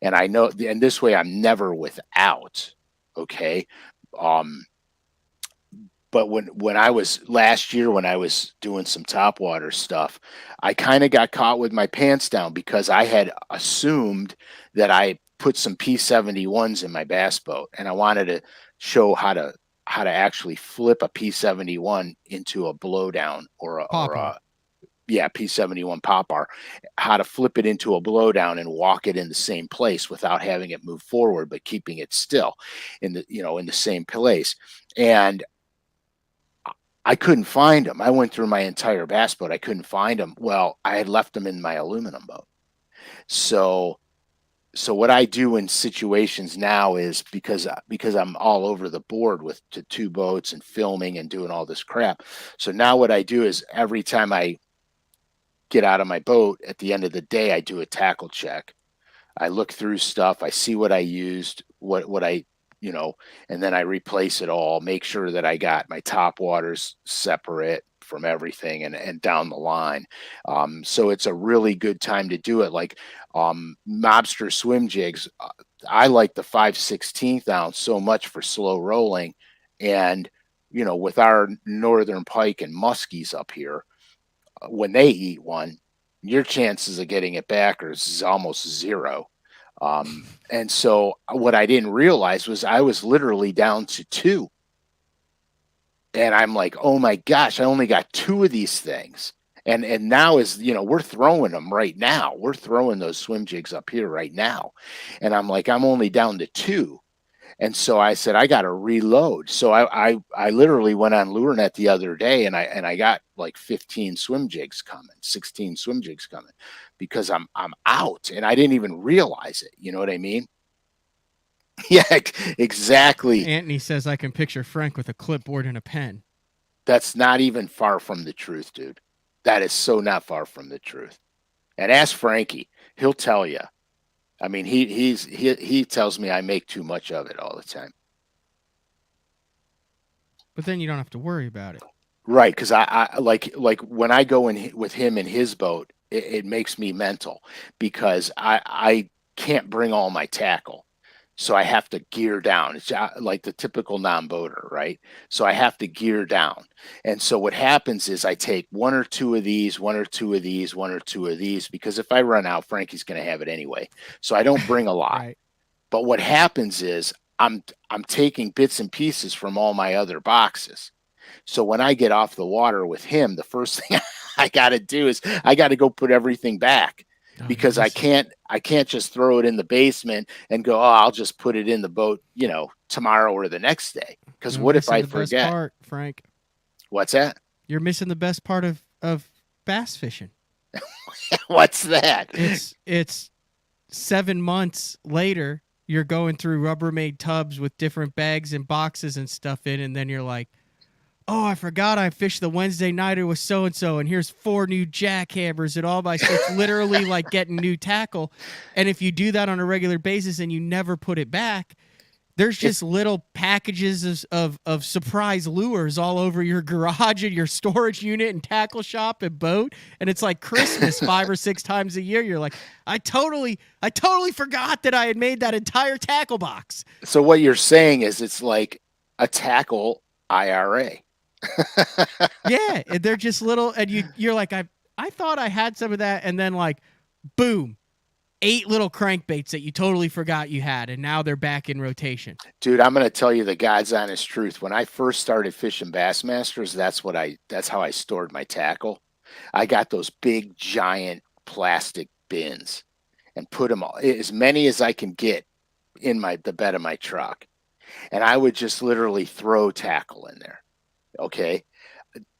And I know, and this way I'm never without. Okay. Um, but when I was last year, when I was doing some topwater stuff, I kind of got caught with my pants down because I had assumed that I put some P71s in my bass boat, and I wanted to show how to actually flip a P71 into a blowdown or a P71 popper, how to flip it into a blowdown and walk it in the same place without having it move forward, but keeping it still in the same place. And I couldn't find them. I went through my entire bass boat. I couldn't find them. Well, I had left them in my aluminum boat. So what I do in situations now is because I'm all over the board with the two boats and filming and doing all this crap. So now what I do is every time I get out of my boat at the end of the day, I do a tackle check. I look through stuff. I see what I used, what I and then I replace it all, make sure that I got my top waters separate from everything and down the line. So it's a really good time to do it. Like Mobster swim jigs, I like the 5/16 ounce so much for slow rolling. And, with our northern pike and muskies up here, when they eat one, your chances of getting it back are almost zero. And so what I didn't realize was I was literally down to 2. And I'm like, oh my gosh, I only got 2 of these things. And now we're throwing them right now. We're throwing those swim jigs up here right now. And I'm like, I'm only down to 2. And so I said, I got to reload. So I literally went on LureNet the other day and I got like 15 swim jigs coming, 16 swim jigs coming because I'm out and I didn't even realize it. You know what I mean? Yeah, exactly. Anthony says I can picture Frank with a clipboard and a pen. That's not even far from the truth, dude. That is so not far from the truth. And ask Frankie, he'll tell you. I mean, he tells me I make too much of it all the time. But then you don't have to worry about it. Right, because I like when I go in with him in his boat, it makes me mental because I can't bring all my tackle. So I have to gear down. It's like the typical non-boater, right? So I have to gear down. And so what happens is I take 1 or 2 of these, 1 or 2 of these, 1 or 2 of these, because if I run out, Frankie's going to have it anyway. So I don't bring a lot. Right. But what happens is I'm taking bits and pieces from all my other boxes. So when I get off the water with him, the first thing I got to do is I got to go put everything back. Because I can't just throw it in the basement and go, I'll just put it in the boat, tomorrow or the next day. Because what if I forget? Best part, Frank. What's that? You're missing the best part of bass fishing. What's that? It's 7 months later. You're going through Rubbermaid tubs with different bags and boxes and stuff in, and then you're like, oh, I forgot I fished the Wednesday nighter with so-and-so, and here's 4 new jackhammers and all my stuff. It's literally like getting new tackle. And if you do that on a regular basis and you never put it back, there's just little packages of surprise lures all over your garage and your storage unit and tackle shop and boat. And it's like Christmas 5 or 6 times a year. You're like, I totally forgot that I had made that entire tackle box. So what you're saying is it's like a tackle IRA. Yeah, and they're just little, and you're like, I thought I had some of that, and then like, boom, 8 little crankbaits that you totally forgot you had, and now they're back in rotation. Dude, I'm gonna tell you the God's honest truth. When I first started fishing Bassmasters, that's how I stored my tackle. I got those big giant plastic bins and put them all, as many as I can get in the bed of my truck, and I would just literally throw tackle in there. Okay,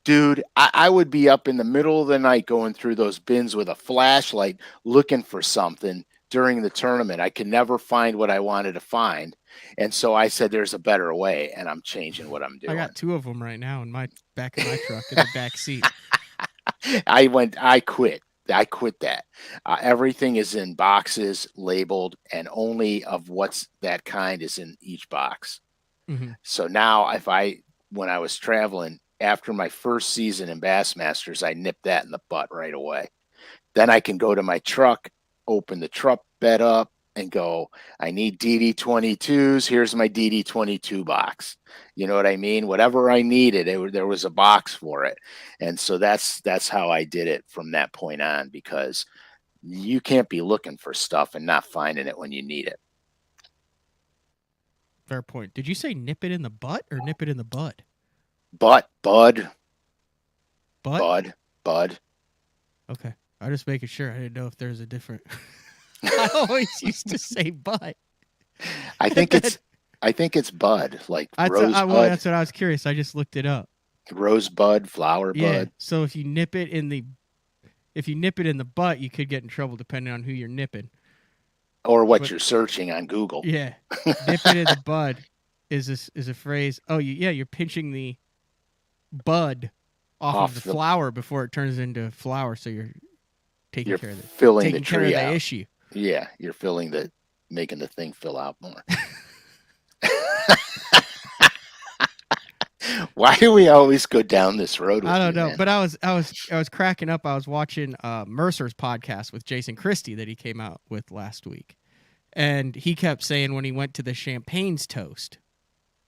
dude, I would be up in the middle of the night going through those bins with a flashlight looking for something during the tournament. I could never find what I wanted to find. And so I said, there's a better way, and I'm changing what I'm I doing. got 2 of them right now in my back of my truck in the back seat. I quit. I quit that. Everything is in boxes labeled, and only of what's that kind is in each box. Mm-hmm. So now when I was traveling after my first season in Bassmasters, I nipped that in the butt right away. Then I can go to my truck, open the truck bed up, and go, I need DD22s. Here's my DD22 box. You know what I mean? Whatever I needed, there was a box for it. And so that's how I did it from that point on, because you can't be looking for stuff and not finding it when you need it. Fair point. Did you say nip it in the butt or nip it in the bud? Bud. Butt? Bud. Okay. I'm just making sure. I didn't know if there's a different. I always used to say butt. I think it's bud, like rosebud. Well, that's what I was curious. I just looked it up. Rosebud, flower bud. So if you nip it in the butt, you could get in trouble depending on who you're nipping. Or what you're searching on Google. Yeah. Nip it in the bud is a phrase. Oh, you're pinching the bud off of the flower before it turns into flower, so you're taking care of the issue. Yeah, you're making the thing fill out more. Why do we always go down this road with I don't know, man? but I was cracking up. I was watching Mercer's podcast with Jason Christie that he came out with last week. And he kept saying when he went to the Champagne's Toast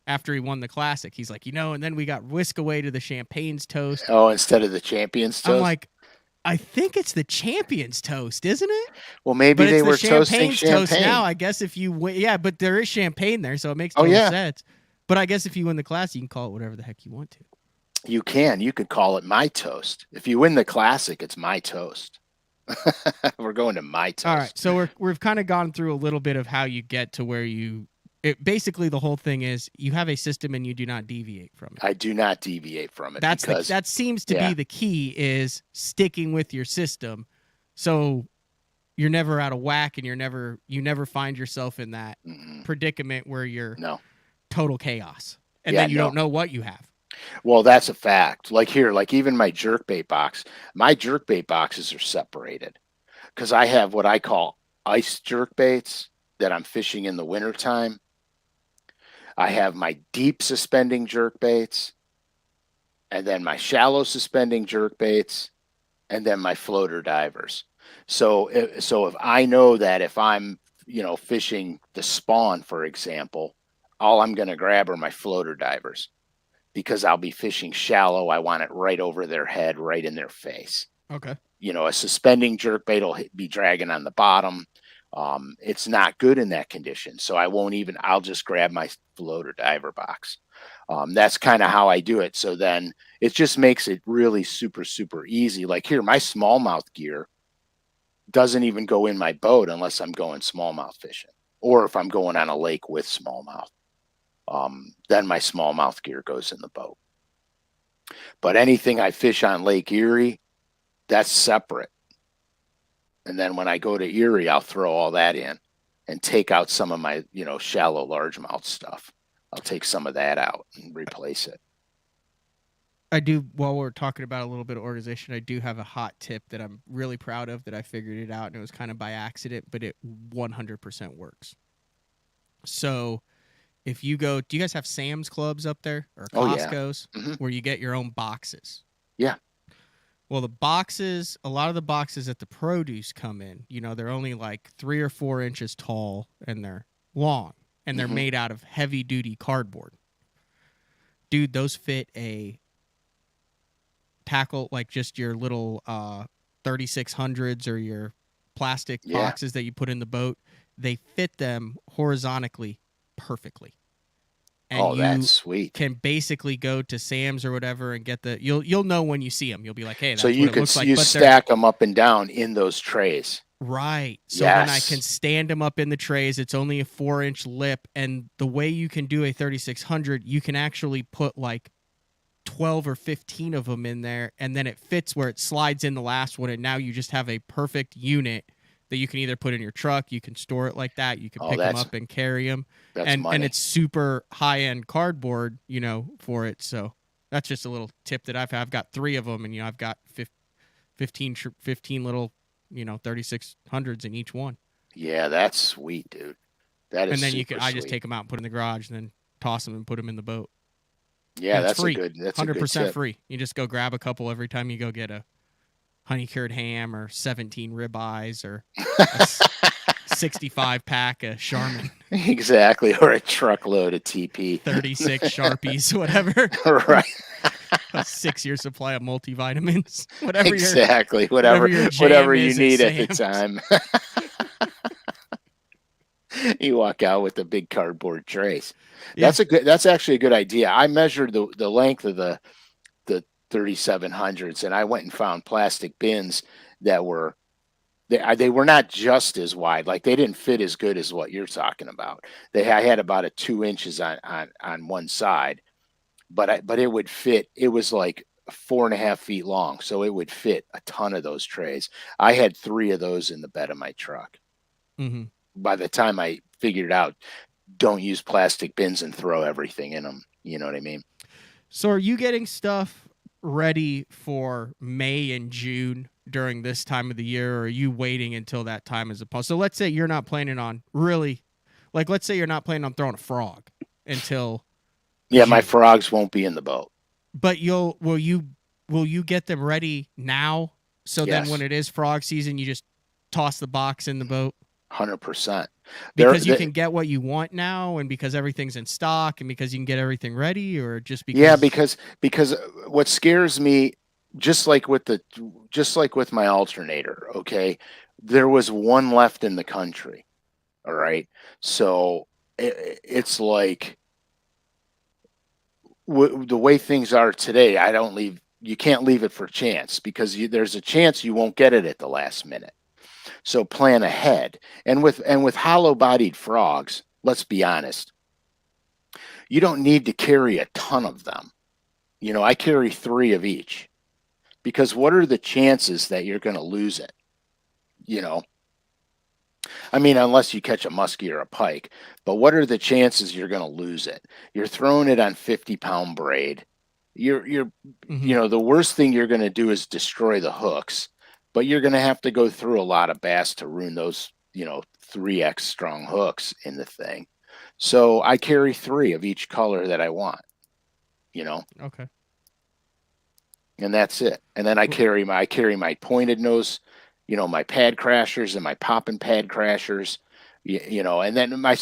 after he won the Classic, he's like, and then we got whisked away to the Champagne's Toast. Oh, instead of the Champion's Toast? I'm like, I think it's the Champion's Toast, isn't it? Well, maybe they were toasting champagne. Toast now. I guess if you win, but there is champagne there, so it makes total sense. But I guess if you win the Classic, you can call it whatever the heck you want to. You can. You could call it my toast. If you win the Classic, it's my toast. We're going to my toast. All right. So we've kind of gone through a little bit of how you get to where basically the whole thing is you have a system and you do not deviate from it. I do not deviate from it. That seems to be the key, is sticking with your system. So you're never out of whack, and you never find yourself in that predicament where you're total chaos. And then you don't know what you have. Well, that's a fact. Like here, like even my jerkbait box, my jerkbait boxes are separated because I have what I call ice jerkbaits that I'm fishing in the wintertime. I have my deep suspending jerkbaits, and then my shallow suspending jerkbaits, and then my floater divers. So if I know that if I'm, fishing the spawn, for example, all I'm going to grab are my floater divers. Because I'll be fishing shallow, I want it right over their head, right in their face. Okay. A suspending jerkbait will be dragging on the bottom. It's not good in that condition. So I'll just grab my floater diver box. That's kind of how I do it. So then it just makes it really super, super easy. Like here, my smallmouth gear doesn't even go in my boat unless I'm going smallmouth fishing, or if I'm going on a lake with smallmouth. Then my smallmouth gear goes in the boat. But anything I fish on Lake Erie, that's separate. And then when I go to Erie, I'll throw all that in and take out some of my, shallow largemouth stuff. I'll take some of that out and replace it. I do, while we're talking about a little bit of organization, I do have a hot tip that I'm really proud of, that I figured it out, and it was kind of by accident, but it 100% works. So if you go, do you guys have Sam's Clubs up there, or Costco's, where you get your own boxes? Yeah. Well, a lot of the boxes that the produce come in, they're only like 3 or 4 inches tall, and they're long, and they're made out of heavy duty cardboard. Dude, those fit a tackle, like just your little 3600s or your plastic boxes that you put in the boat. They fit them horizontally perfectly. And that's sweet. Can basically go to Sam's or whatever and get you'll know when you see them. You'll be like, hey, that's so what it looks like. You stack them up and down in those trays. Right. So then I can stand them up in the trays. It's only a 4-inch lip. And the way you can do a 3600, you can actually put like 12 or 15 of them in there, and then it fits where it slides in the last one, and now you just have a perfect unit that you can either put in your truck, you can store it like that, you can Oh, pick them up and carry them, that's and money. it's super high end cardboard, for it. So that's just a little tip that I've got 3 of them, and I've got 15 little 3600s in each one. Yeah, that's sweet, dude. That is. And then I sweet. just take them out and put them in the garage, and then toss them and put them in the boat. Yeah, and it's that's free. That's 100% tip. free. You just go grab a couple every time you go get a honey cured ham or 17 ribeyes or a 65 pack of Charmin. Exactly, or a truckload of TP. 36 Sharpies, whatever. Right. A 6-year supply of multivitamins. Whatever exactly. whatever you need at the time. You walk out with the big cardboard trays. Yeah. That's actually a good idea. I measured the length of the 3700s, and I went and found plastic bins that were they were not just as wide. Like, they didn't fit as good as what you're talking about. I had about a 2 inches on one side, but it would fit. It was like 4.5 feet long, so it would fit a ton of those trays. I had 3 of those in the bed of my truck. Mm-hmm. By the time I figured out, don't use plastic bins and throw everything in them. You know what I mean? So are you getting stuff ready for May and June during this time of the year, or are you waiting until that time is upon? So let's say you're not planning on let's say you're not planning on throwing a frog until June. My frogs won't be in the boat. But will you get them ready now? So Yes. Then when it is frog season, you just toss the box in the boat? 100%. Because you can get what you want now, and because everything's in stock, and because you can get everything ready, or just because? Yeah, because what scares me, just like with my alternator, okay, there was one left in the country. All right, so it's like the way things are today. You can't leave it for chance, because there's a chance you won't get it at the last minute. So plan ahead. And with hollow-bodied frogs, let's be honest, you don't need to carry a ton of them. I carry 3 of each, because what are the chances that you're going to lose it? I mean, unless you catch a muskie or a pike, but what are the chances you're going to lose it? You're throwing it on 50-pound braid. Mm-hmm. The worst thing you're going to do is destroy the hooks. But you're going to have to go through a lot of bass to ruin those, 3x strong hooks in the thing. So I carry 3 of each color that I want, Okay. And that's it. And then I carry my pointed nose, my pad crashers and my popping pad crashers, and then my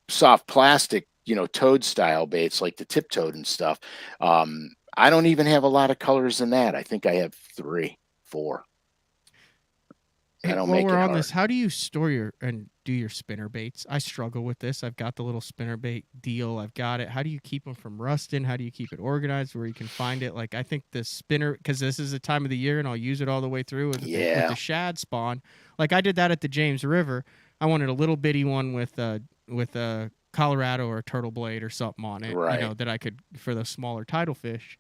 soft plastic, toad style baits like the tip toad and stuff. I don't even have a lot of colors in that. I think I have 3, 4. Hey, while we're on this, how do you store and do your spinner baits? I struggle with this. I've got the little spinner bait deal. I've got it. How do you keep them from rusting? How do you keep it organized where you can find it? Like, I think the spinner, because this is the time of the year and I'll use it all the way through with the shad spawn. Like, I did that at the James River. I wanted a little bitty one with a Colorado or a turtle blade or something on it, right. That I could, for those smaller tidal fish.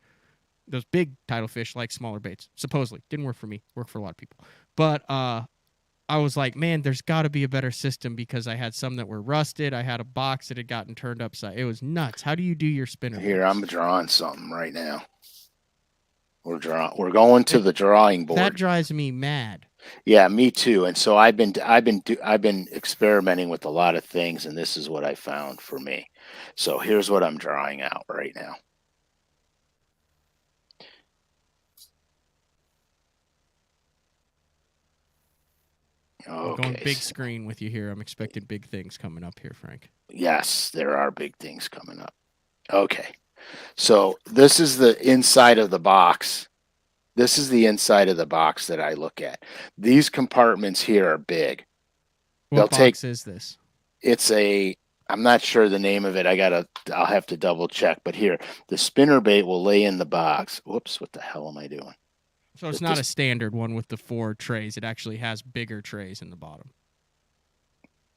Those big tidal fish like smaller baits. Supposedly. Didn't work for me. Worked for a lot of people. But I was like, man, there's got to be a better system, because I had some that were rusted. I had a box that had gotten turned upside. It was nuts. How do you do your spinner Here, baits? I'm drawing something right now. We're going to the drawing board. That drives me mad. Yeah, me too. And so I've been experimenting with a lot of things, and this is what I found for me. So here's what I'm drawing out right now. I'm going big screen with you here. I'm expecting big things coming up here, Frank. Yes, there are big things coming up. Okay. So this is the inside of the box. This is the inside of the box that I look at. These compartments here are big. What box is this? It's I'm not sure the name of it. I'll have to double check. But here, the spinner bait will lay in the box. Whoops, what the hell am I doing? So it's not a standard one with the 4 trays. It actually has bigger trays in the bottom.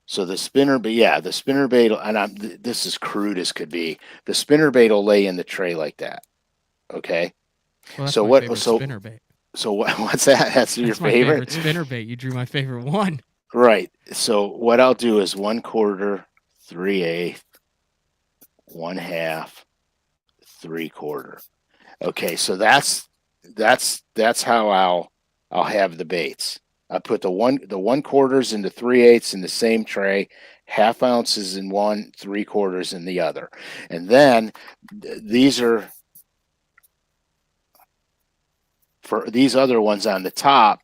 So the spinner bait, and this is crude as could be. The spinner bait will lay in the tray like that. Okay. Well, that's my favorite spinner bait. So what's that? That's your That's my favorite spinnerbait. You drew my favorite one. Right. So what I'll do is 1/4, 3/8, 1/2, 3/4. Okay, so that's how I'll have the baits. I put the 1/4s into 3/8 in the same tray, 1/2 ounces in one, 3/4 in the other, and then these are for these other ones on the top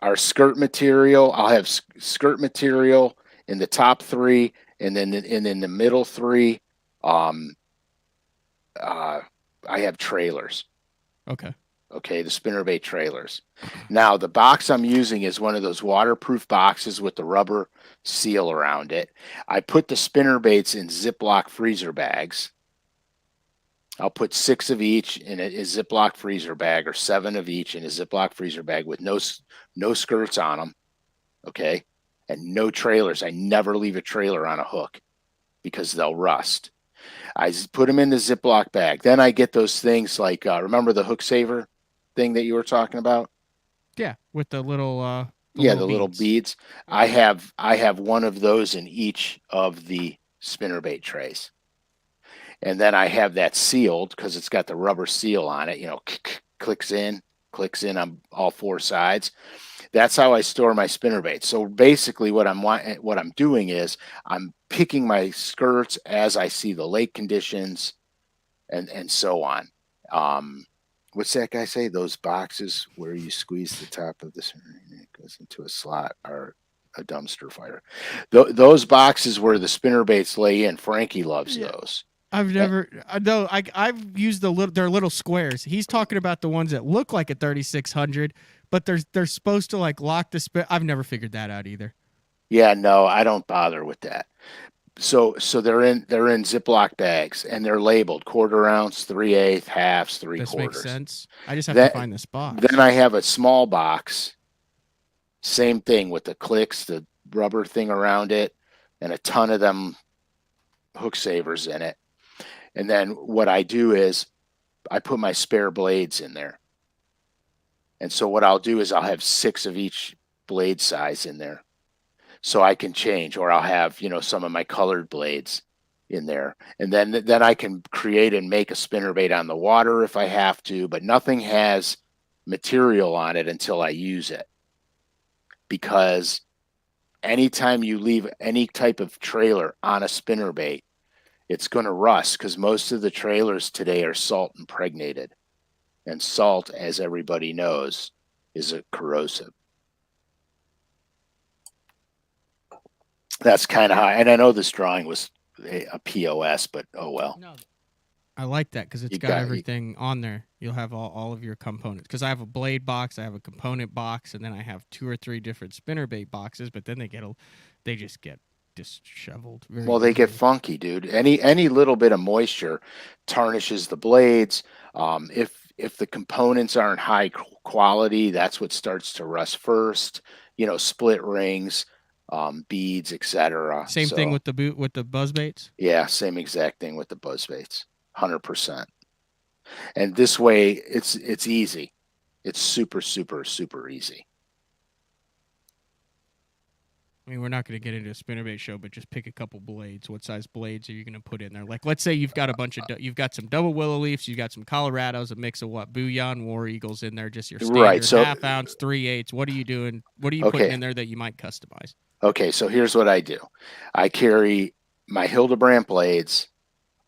are skirt material. I'll have skirt material in the top three, and then in the middle three, um, I have trailers. Okay. Okay, the spinnerbait trailers. Now the box I'm using is one of those waterproof boxes with the rubber seal around it. I put the spinnerbaits in Ziploc freezer bags. I'll put 6 of each in a Ziploc freezer bag, or 7 of each in a Ziploc freezer bag with no skirts on them. Okay, and no trailers. I never leave a trailer on a hook because they'll rust. I put them in the Ziploc bag. Then I get those things like remember the hook saver thing that you were talking about? Yeah, with the little Yeah, the little beads. I have one of those in each of the spinnerbait trays. And then I have that sealed because it's got the rubber seal on it, clicks in on all 4 sides. That's how I store my spinnerbait. So basically what I'm doing is I'm picking my skirts as I see the lake conditions and so on. What's that guy say? Those boxes where you squeeze the top of this and it goes into a slot are a dumpster fire. Those boxes where the spinnerbaits lay in, Frankie loves those. I've never no. I've used they're little squares. He's talking about the ones that look like a 3600, but they're supposed to like lock the spin. I've never figured that out either. Yeah, no, I don't bother with that. So they're in Ziploc bags and they're labeled 1/4 ounce, 3/8, halves, 3/4. This makes sense. I just have to find this box. Then I have a small box, same thing with the clicks, the rubber thing around it, and a ton of them hook savers in it. And then what I do is I put my spare blades in there. And so what I'll do is I'll have 6 of each blade size in there. So I can change, or I'll have, some of my colored blades in there. And then I can create and make a spinnerbait on the water if I have to, but nothing has material on it until I use it. Because anytime you leave any type of trailer on a spinnerbait, it's going to rust because most of the trailers today are salt impregnated. And salt, as everybody knows, is a corrosive. That's kind of how, and I know this drawing was a POS, but oh well. No, I like that because it's got everything on there. You'll have all of your components. Because I have a blade box, I have a component box, and then I have 2 or 3 different spinnerbait boxes. But then they just get disheveled. Well, they get funky, dude. Any little bit of moisture tarnishes the blades. If the components aren't high quality, that's what starts to rust first. Split rings, beads, etc. Same thing with the buzz baits. Yeah, same exact thing with the buzz baits. 100%. And this way, it's easy. It's super, super, super easy. I mean, we're not going to get into a spinnerbait show, but just pick a couple blades. What size blades are you going to put in there? Like, let's say you've got you've got some double willow leafs, you've got some Colorados, a mix of what? Bouillon, War Eagles in there, just your standard 1/2 ounce, 3/8. What are you doing? What are you putting in there that you might customize? Okay, so here's what I do. I carry my Hildebrand blades,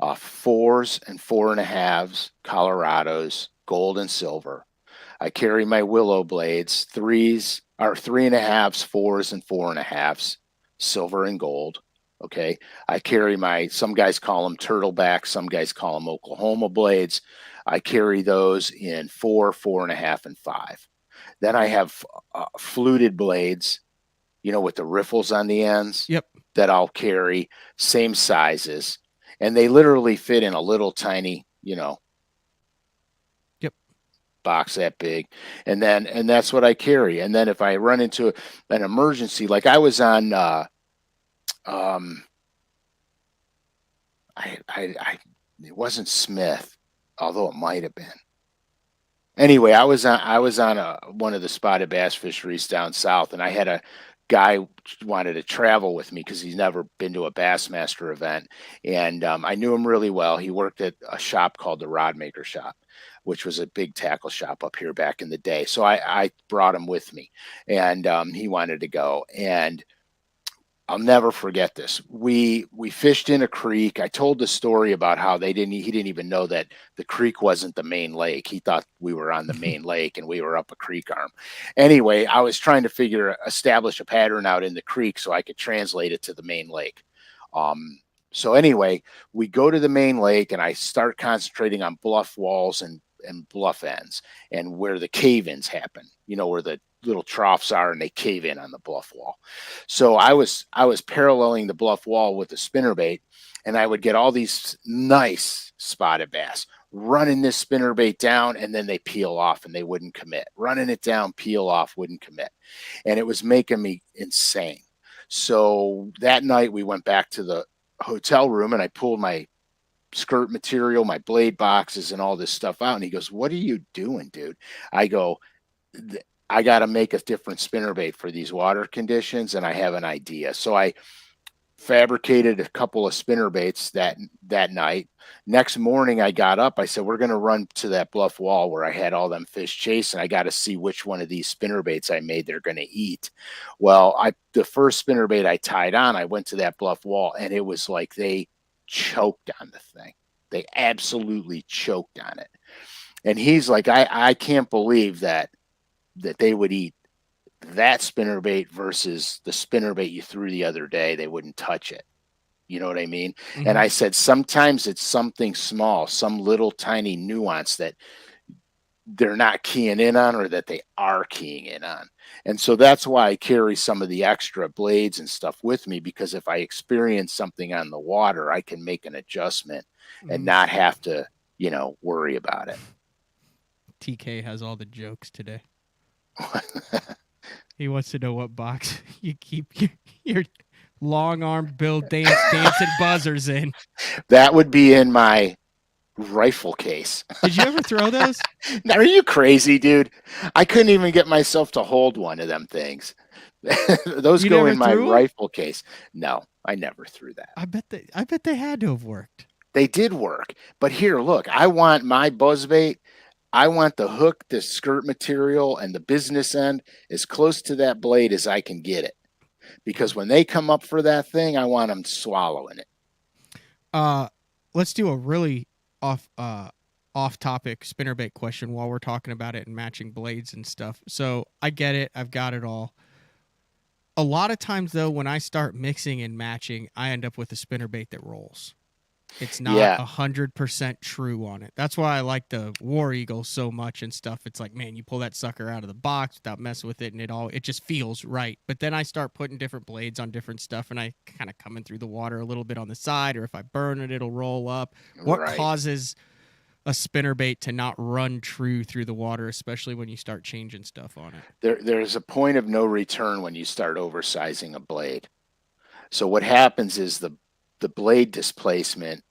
4s and 4.5s, Colorados, gold and silver. I carry my willow blades, 3s or 3.5s, 4s and 4.5s, silver and gold. Okay. I carry some guys call them turtleback, some guys call them Oklahoma blades. I carry those in 4, 4.5, and 5. Then I have fluted blades, with the riffles on the ends. Yep. That I'll carry, same sizes. And they literally fit in a little tiny, box that big, and that's what I carry. And then if I run into an emergency, like I was on it wasn't Smith, although it might have been. Anyway, I was on one of the spotted bass fisheries down south, and I had a guy wanted to travel with me because he's never been to a Bassmaster event, and I knew him really well. He worked at a shop called the Rod Maker Shop, which was a big tackle shop up here back in the day. So I brought him with me, and he wanted to go, and I'll never forget this. We fished in a creek. I told the story about how he didn't even know that the creek wasn't the main lake. He thought we were on the main lake and we were up a creek arm. Anyway, I was trying to establish a pattern out in the creek so I could translate it to the main lake. So anyway, we go to the main lake and I start concentrating on bluff walls and bluff ends and where the cave-ins happen, where the little troughs are and they cave in on the bluff wall. So I was paralleling the bluff wall with the spinnerbait, and I would get all these nice spotted bass running this spinnerbait down, and then they peel off and they wouldn't commit. Running it down, peel off, wouldn't commit. And it was making me insane. So that night we went back to the hotel room and I pulled my skirt material, my blade boxes, and all this stuff out. And he goes, "What are you doing, dude?" I go, "I got to make a different spinnerbait for these water conditions, and I have an idea." So I fabricated a couple of spinnerbaits that night. Next morning, I got up. I said, "We're going to run to that bluff wall where I had all them fish chasing. I got to see which one of these spinnerbaits I made they're going to eat." Well, the first spinnerbait I tied on, I went to that bluff wall, and it was like they choked on the thing. They absolutely choked on it. And he's like, I can't believe that they would eat that spinnerbait versus the spinnerbait you threw the other day. They wouldn't touch it. You know what I mean? Mm-hmm. And I said, sometimes it's something small, some little tiny nuance that they're not keying in on or that they are keying in on. And so that's why I carry some of the extra blades and stuff with me, because if I experience something on the water, I can make an adjustment and not have to, worry about it. TK has all the jokes today. He wants to know what box you keep your long arm build dancing buzzers in. That would be in my rifle case. Did you ever throw those? Are you crazy, dude? I couldn't even get myself to hold one of them things. Those go in my rifle case. No, I never threw that. I bet they had to have worked. They did work. But here, look, I want my buzzbait. I want the hook, the skirt material, and the business end as close to that blade as I can get it. Because when they come up for that thing, I want them swallowing it. Let's do a really off-topic spinnerbait question while we're talking about it and matching blades and stuff. So I get it. I've got it all. A lot of times, though, when I start mixing and matching, I end up with a spinnerbait that rolls. It's not 100% true on it. That's why I like the War Eagle so much and stuff. It's like, man, you pull that sucker out of the box without messing with it, and it just feels right. But then I start putting different blades on different stuff, and I kind of coming through the water a little bit on the side, or if I burn it, it'll roll up. What causes a spinnerbait to not run true through the water, especially when you start changing stuff on it? There's a point of no return when you start oversizing a blade. So what happens is the blade displacement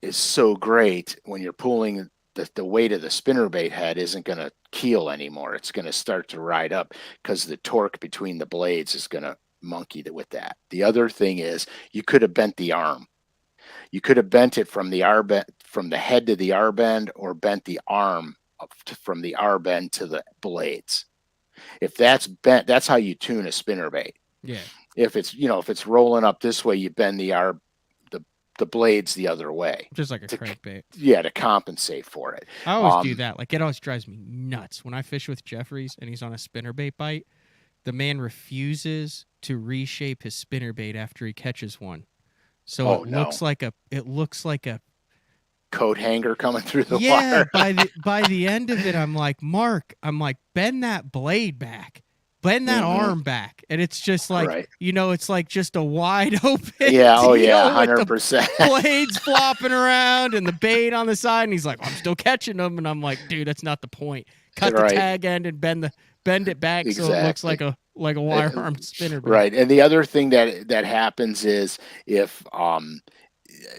is so great when you're pulling the weight of the spinnerbait head isn't going to keel anymore. It's going to start to ride up because the torque between the blades is going to monkey with that. The other thing is you could have bent the arm. You could have bent it from the head to the R bend, or bent the arm from the R bend to the blades. If that's bent, that's how you tune a spinnerbait. Yeah. If it's rolling up this way, you bend the blades the other way. Just like a crankbait. Yeah, to compensate for it. I always do that. Like, it always drives me nuts. When I fish with Jeffries and he's on a spinnerbait bite, the man refuses to reshape his spinnerbait after he catches one. So looks like a coat hanger coming through the water. Yeah, by the end of it, I'm like, Mark, bend that blade back. Bend that arm back. And it's just like, it's like just a wide open. Yeah, 100%. Blades flopping around and the bait on the side. And he's like, I'm still catching them. And I'm like, dude, that's not the point. Cut the tag end and bend it back so it looks like a wire armed spinnerbait. Right. And the other thing that happens is if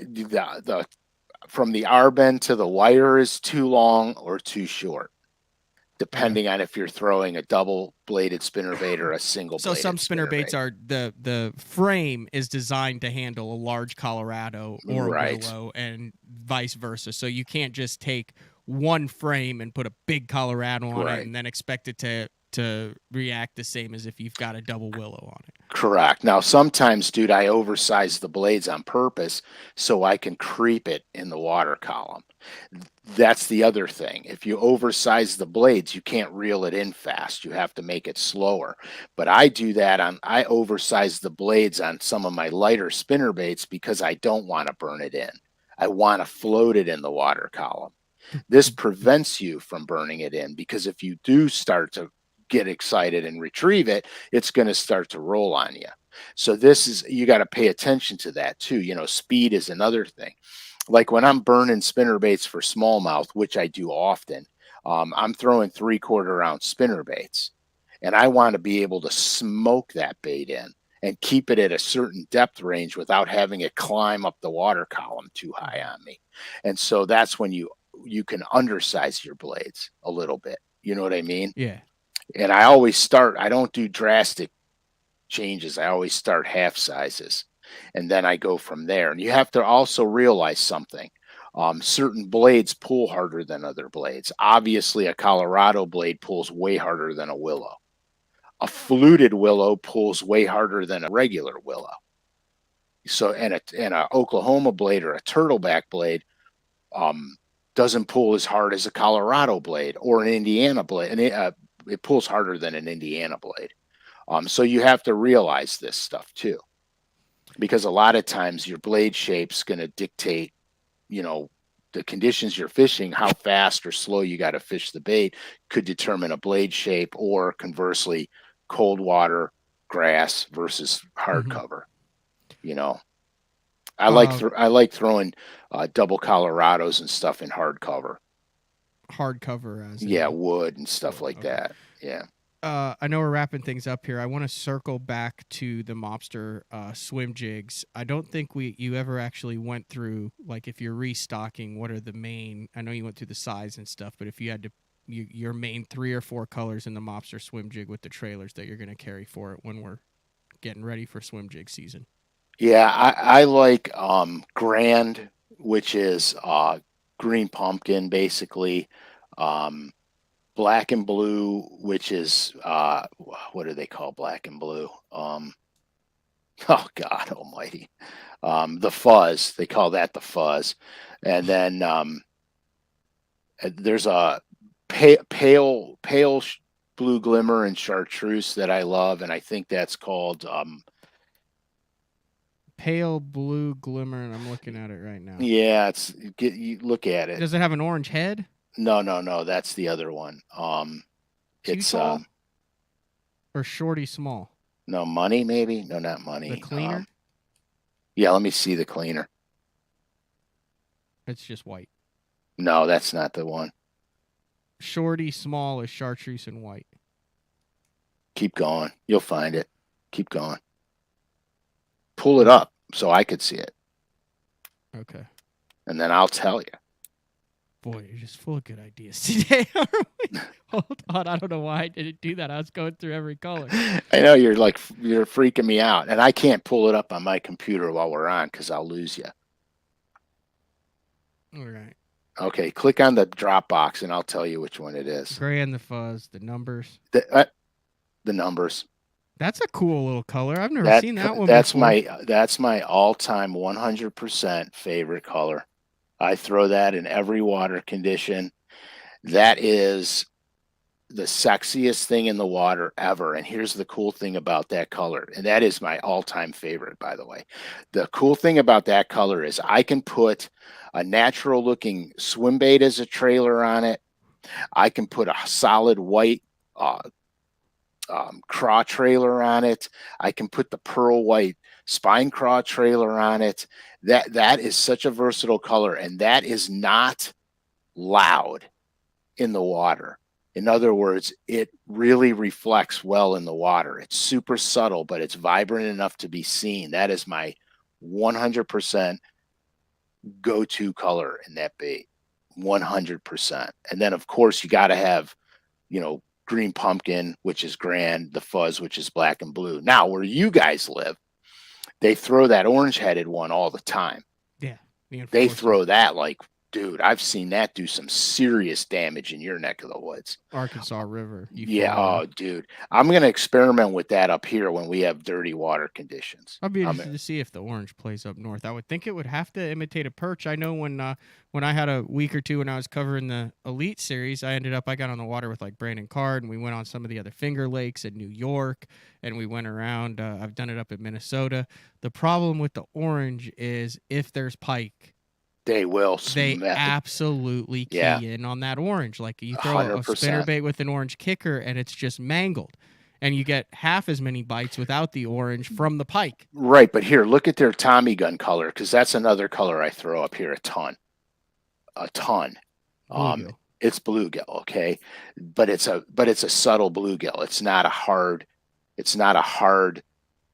the from the R bend to the wire is too long or too short, depending on if you're throwing a double bladed spinnerbait or a single So bladed some spinnerbaits are the frame is designed to handle a large Colorado or Right. a willow, and vice versa. So you can't just take one frame and put a big Colorado on Right. it and then expect it to react the same as if you've got a double willow on it. Correct. Now, sometimes, dude, I oversize the blades on purpose so I can creep it in the water column. That's the other thing. If you oversize the blades, you can't reel it in fast. You have to make it slower. But I do that I oversize the blades on some of my lighter spinner baits because I don't want to burn it in. I want to float it in the water column. This prevents you from burning it in, because if you do start to get excited and retrieve it, it's going to start to roll on you. So you got to pay attention to that too. You know, speed is another thing. Like when I'm burning spinner baits for smallmouth, which I do often, I'm throwing 3/4 ounce spinner baits, and I want to be able to smoke that bait in and keep it at a certain depth range without having it climb up the water column too high on me. And so that's when you can undersize your blades a little bit. You know what I mean? Yeah. And I don't do drastic changes. I always start half sizes, and then I go from there. And you have to also realize something. Certain blades pull harder than other blades. Obviously, a Colorado blade pulls way harder than a willow. A fluted willow pulls way harder than a regular willow. So, and a Oklahoma blade or a turtleback blade doesn't pull as hard as a Colorado blade or an Indiana blade, and it pulls harder than an Indiana blade. So you have to realize this stuff too, because a lot of times your blade shape's going to dictate, you know, the conditions you're fishing. How fast or slow you got to fish the bait could determine a blade shape, or conversely, cold water, grass versus hard cover. You know, I like throwing double Colorados and stuff in hard cover. Hard cover, as wood and stuff like that. Yeah. I know we're wrapping things up here. I want to circle back to the Mobster swim jigs. I don't think you ever actually went through, like, if you're restocking, what are the main, I know you went through the size and stuff, but if you had to, your main 3 or 4 colors in the Mobster swim jig with the trailers that you're going to carry for it when we're getting ready for swim jig season. Yeah, I like Grand, which is green pumpkin, basically. Black and blue, which is what do they call black and blue? Oh God Almighty, the fuzz. They call that the fuzz. And then there's a pale blue glimmer and chartreuse that I love, and I think that's called pale blue glimmer, and I'm looking at it right now. Yeah, you look at it. Does it have an orange head? No, that's the other one. It's tall? Or shorty small? No, money maybe? No, not money. The cleaner? Yeah, let me see the cleaner. It's just white. No, that's not the one. Shorty small is chartreuse and white. Keep going. You'll find it. Keep going. Pull it up so I could see it. Okay. And then I'll tell you. Boy, you're just full of good ideas today, aren't we? Hold on. I don't know why I didn't do that. I was going through every color. I know you're freaking me out. And I can't pull it up on my computer while we're on because I'll lose you. All right. Okay, click on the drop box and I'll tell you which one it is. Gray and the fuzz, the numbers. The numbers. That's a cool little color. I've never seen that one before. That's my all-time 100% favorite color. I throw that in every water condition. That is the sexiest thing in the water ever. And here's the cool thing about that color. And that is my all-time favorite, by the way. The cool thing about that color is I can put a natural-looking swim bait as a trailer on it. I can put a solid white craw trailer on it. I can put the pearl white spine craw trailer on it. That is such a versatile color, and that is not loud in the water. In other words, it really reflects well in the water. It's super subtle, but it's vibrant enough to be seen. That is my 100% go-to color in that bait, 100%. And then of course you got to have, green pumpkin, which is grand, the fuzz, which is black and blue. Now, where you guys live, they throw that orange-headed one all the time. Yeah. They throw that like, dude, I've seen that do some serious damage in your neck of the woods. Arkansas River. Yeah. Oh, dude. I'm going to experiment with that up here when we have dirty water conditions. I'd be interested to see if the orange plays up north. I would think it would have to imitate a perch. I know when I had a week or two when I was covering the Elite Series, I got on the water with like Brandon Card, and we went on some of the other Finger Lakes in New York, and we went around. I've done it up in Minnesota. The problem with the orange is if there's pike, they will. They absolutely key in on that orange. Like you throw 100%. A spinnerbait with an orange kicker, and it's just mangled. And you get half as many bites without the orange from the pike. Right, but here, look at their Tommy gun color, because that's another color I throw up here a ton. Bluegill. It's bluegill, okay, but it's a subtle bluegill. It's not a hard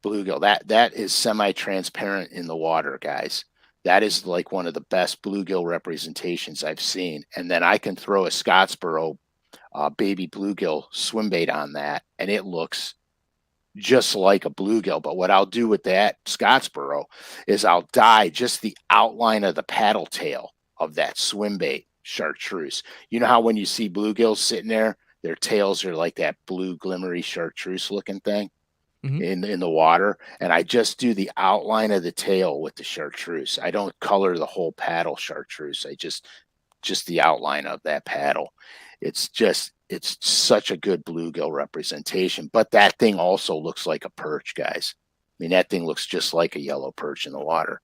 bluegill. That is semi-transparent in the water, guys. That is like one of the best bluegill representations I've seen. And then I can throw a Scottsboro baby bluegill swim bait on that, and it looks just like a bluegill. But what I'll do with that Scottsboro is I'll dye just the outline of the paddle tail of that swim bait chartreuse. You know how when you see bluegills sitting there, their tails are like that blue glimmery chartreuse looking thing? Mm-hmm. in the water, and I just do the outline of the tail with the chartreuse. I don't color the whole paddle chartreuse. I just the outline of that paddle. It's such a good bluegill representation. But that thing also looks like a perch, guys. I mean, that thing looks just like a yellow perch in the water.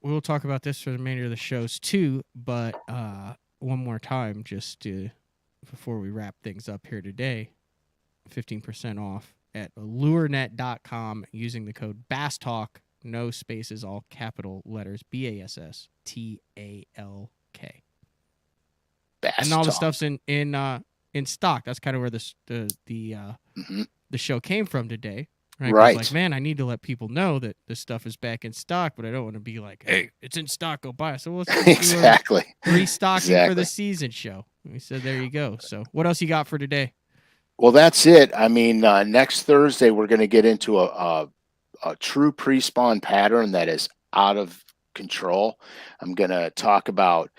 We'll talk about this for the remainder of the shows too, but one more time, before we wrap things up here today, 15% off at lurenet.com using the code BASSTALK, no spaces, all capital letters, BASSTALK. And all the stuff's in stock. That's kind of where the show came from today. Right. Like, man, I need to let people know that this stuff is back in stock, but I don't want to be like, hey, it's in stock, go buy it. So let's exactly restocking for the season show. We said, there you go. So what else you got for today? Well, that's it. I mean, next Thursday, we're going to get into a true pre-spawn pattern that is out of control. I'm going to talk about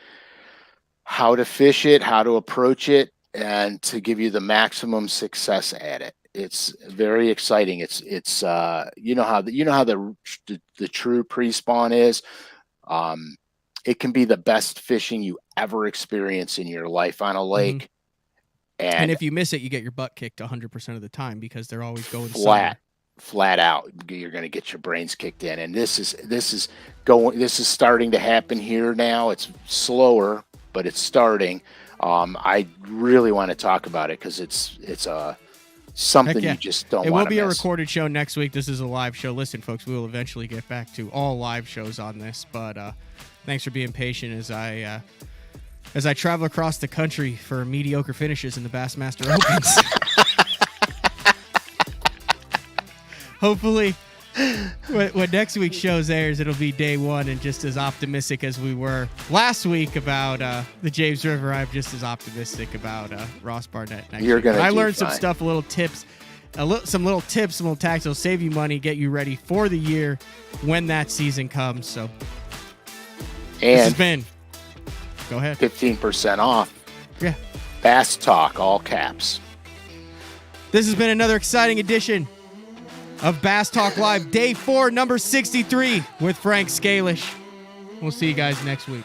how to fish it, how to approach it, and to give you the maximum success at it. It's very exciting. It's you know how the true pre-spawn is. It can be the best fishing you ever experience in your life on a lake. Mm-hmm. And if you miss it, you get your butt kicked 100% of the time because they're always going flat out. You're going to get your brains kicked in. And this is starting to happen here now. It's slower, but it's starting. I really want to talk about it because it's something you just don't want to miss. It will be a recorded show next week. This is a live show. Listen, folks, we will eventually get back to all live shows on this, but thanks for being patient as I travel across the country for mediocre finishes in the Bassmaster Opens. Hopefully, when next week's show airs, it'll be day one and just as optimistic as we were last week about the James River. I'm just as optimistic about Ross Barnett next week. I learned some stuff, some little tips, some little tactics that'll save you money, get you ready for the year when that season comes. So, this has been... Go ahead. 15% off. Yeah. Bass Talk, all caps. This has been another exciting edition of Bass Talk Live, Day 4, number 63, with Frank Scalish. We'll see you guys next week.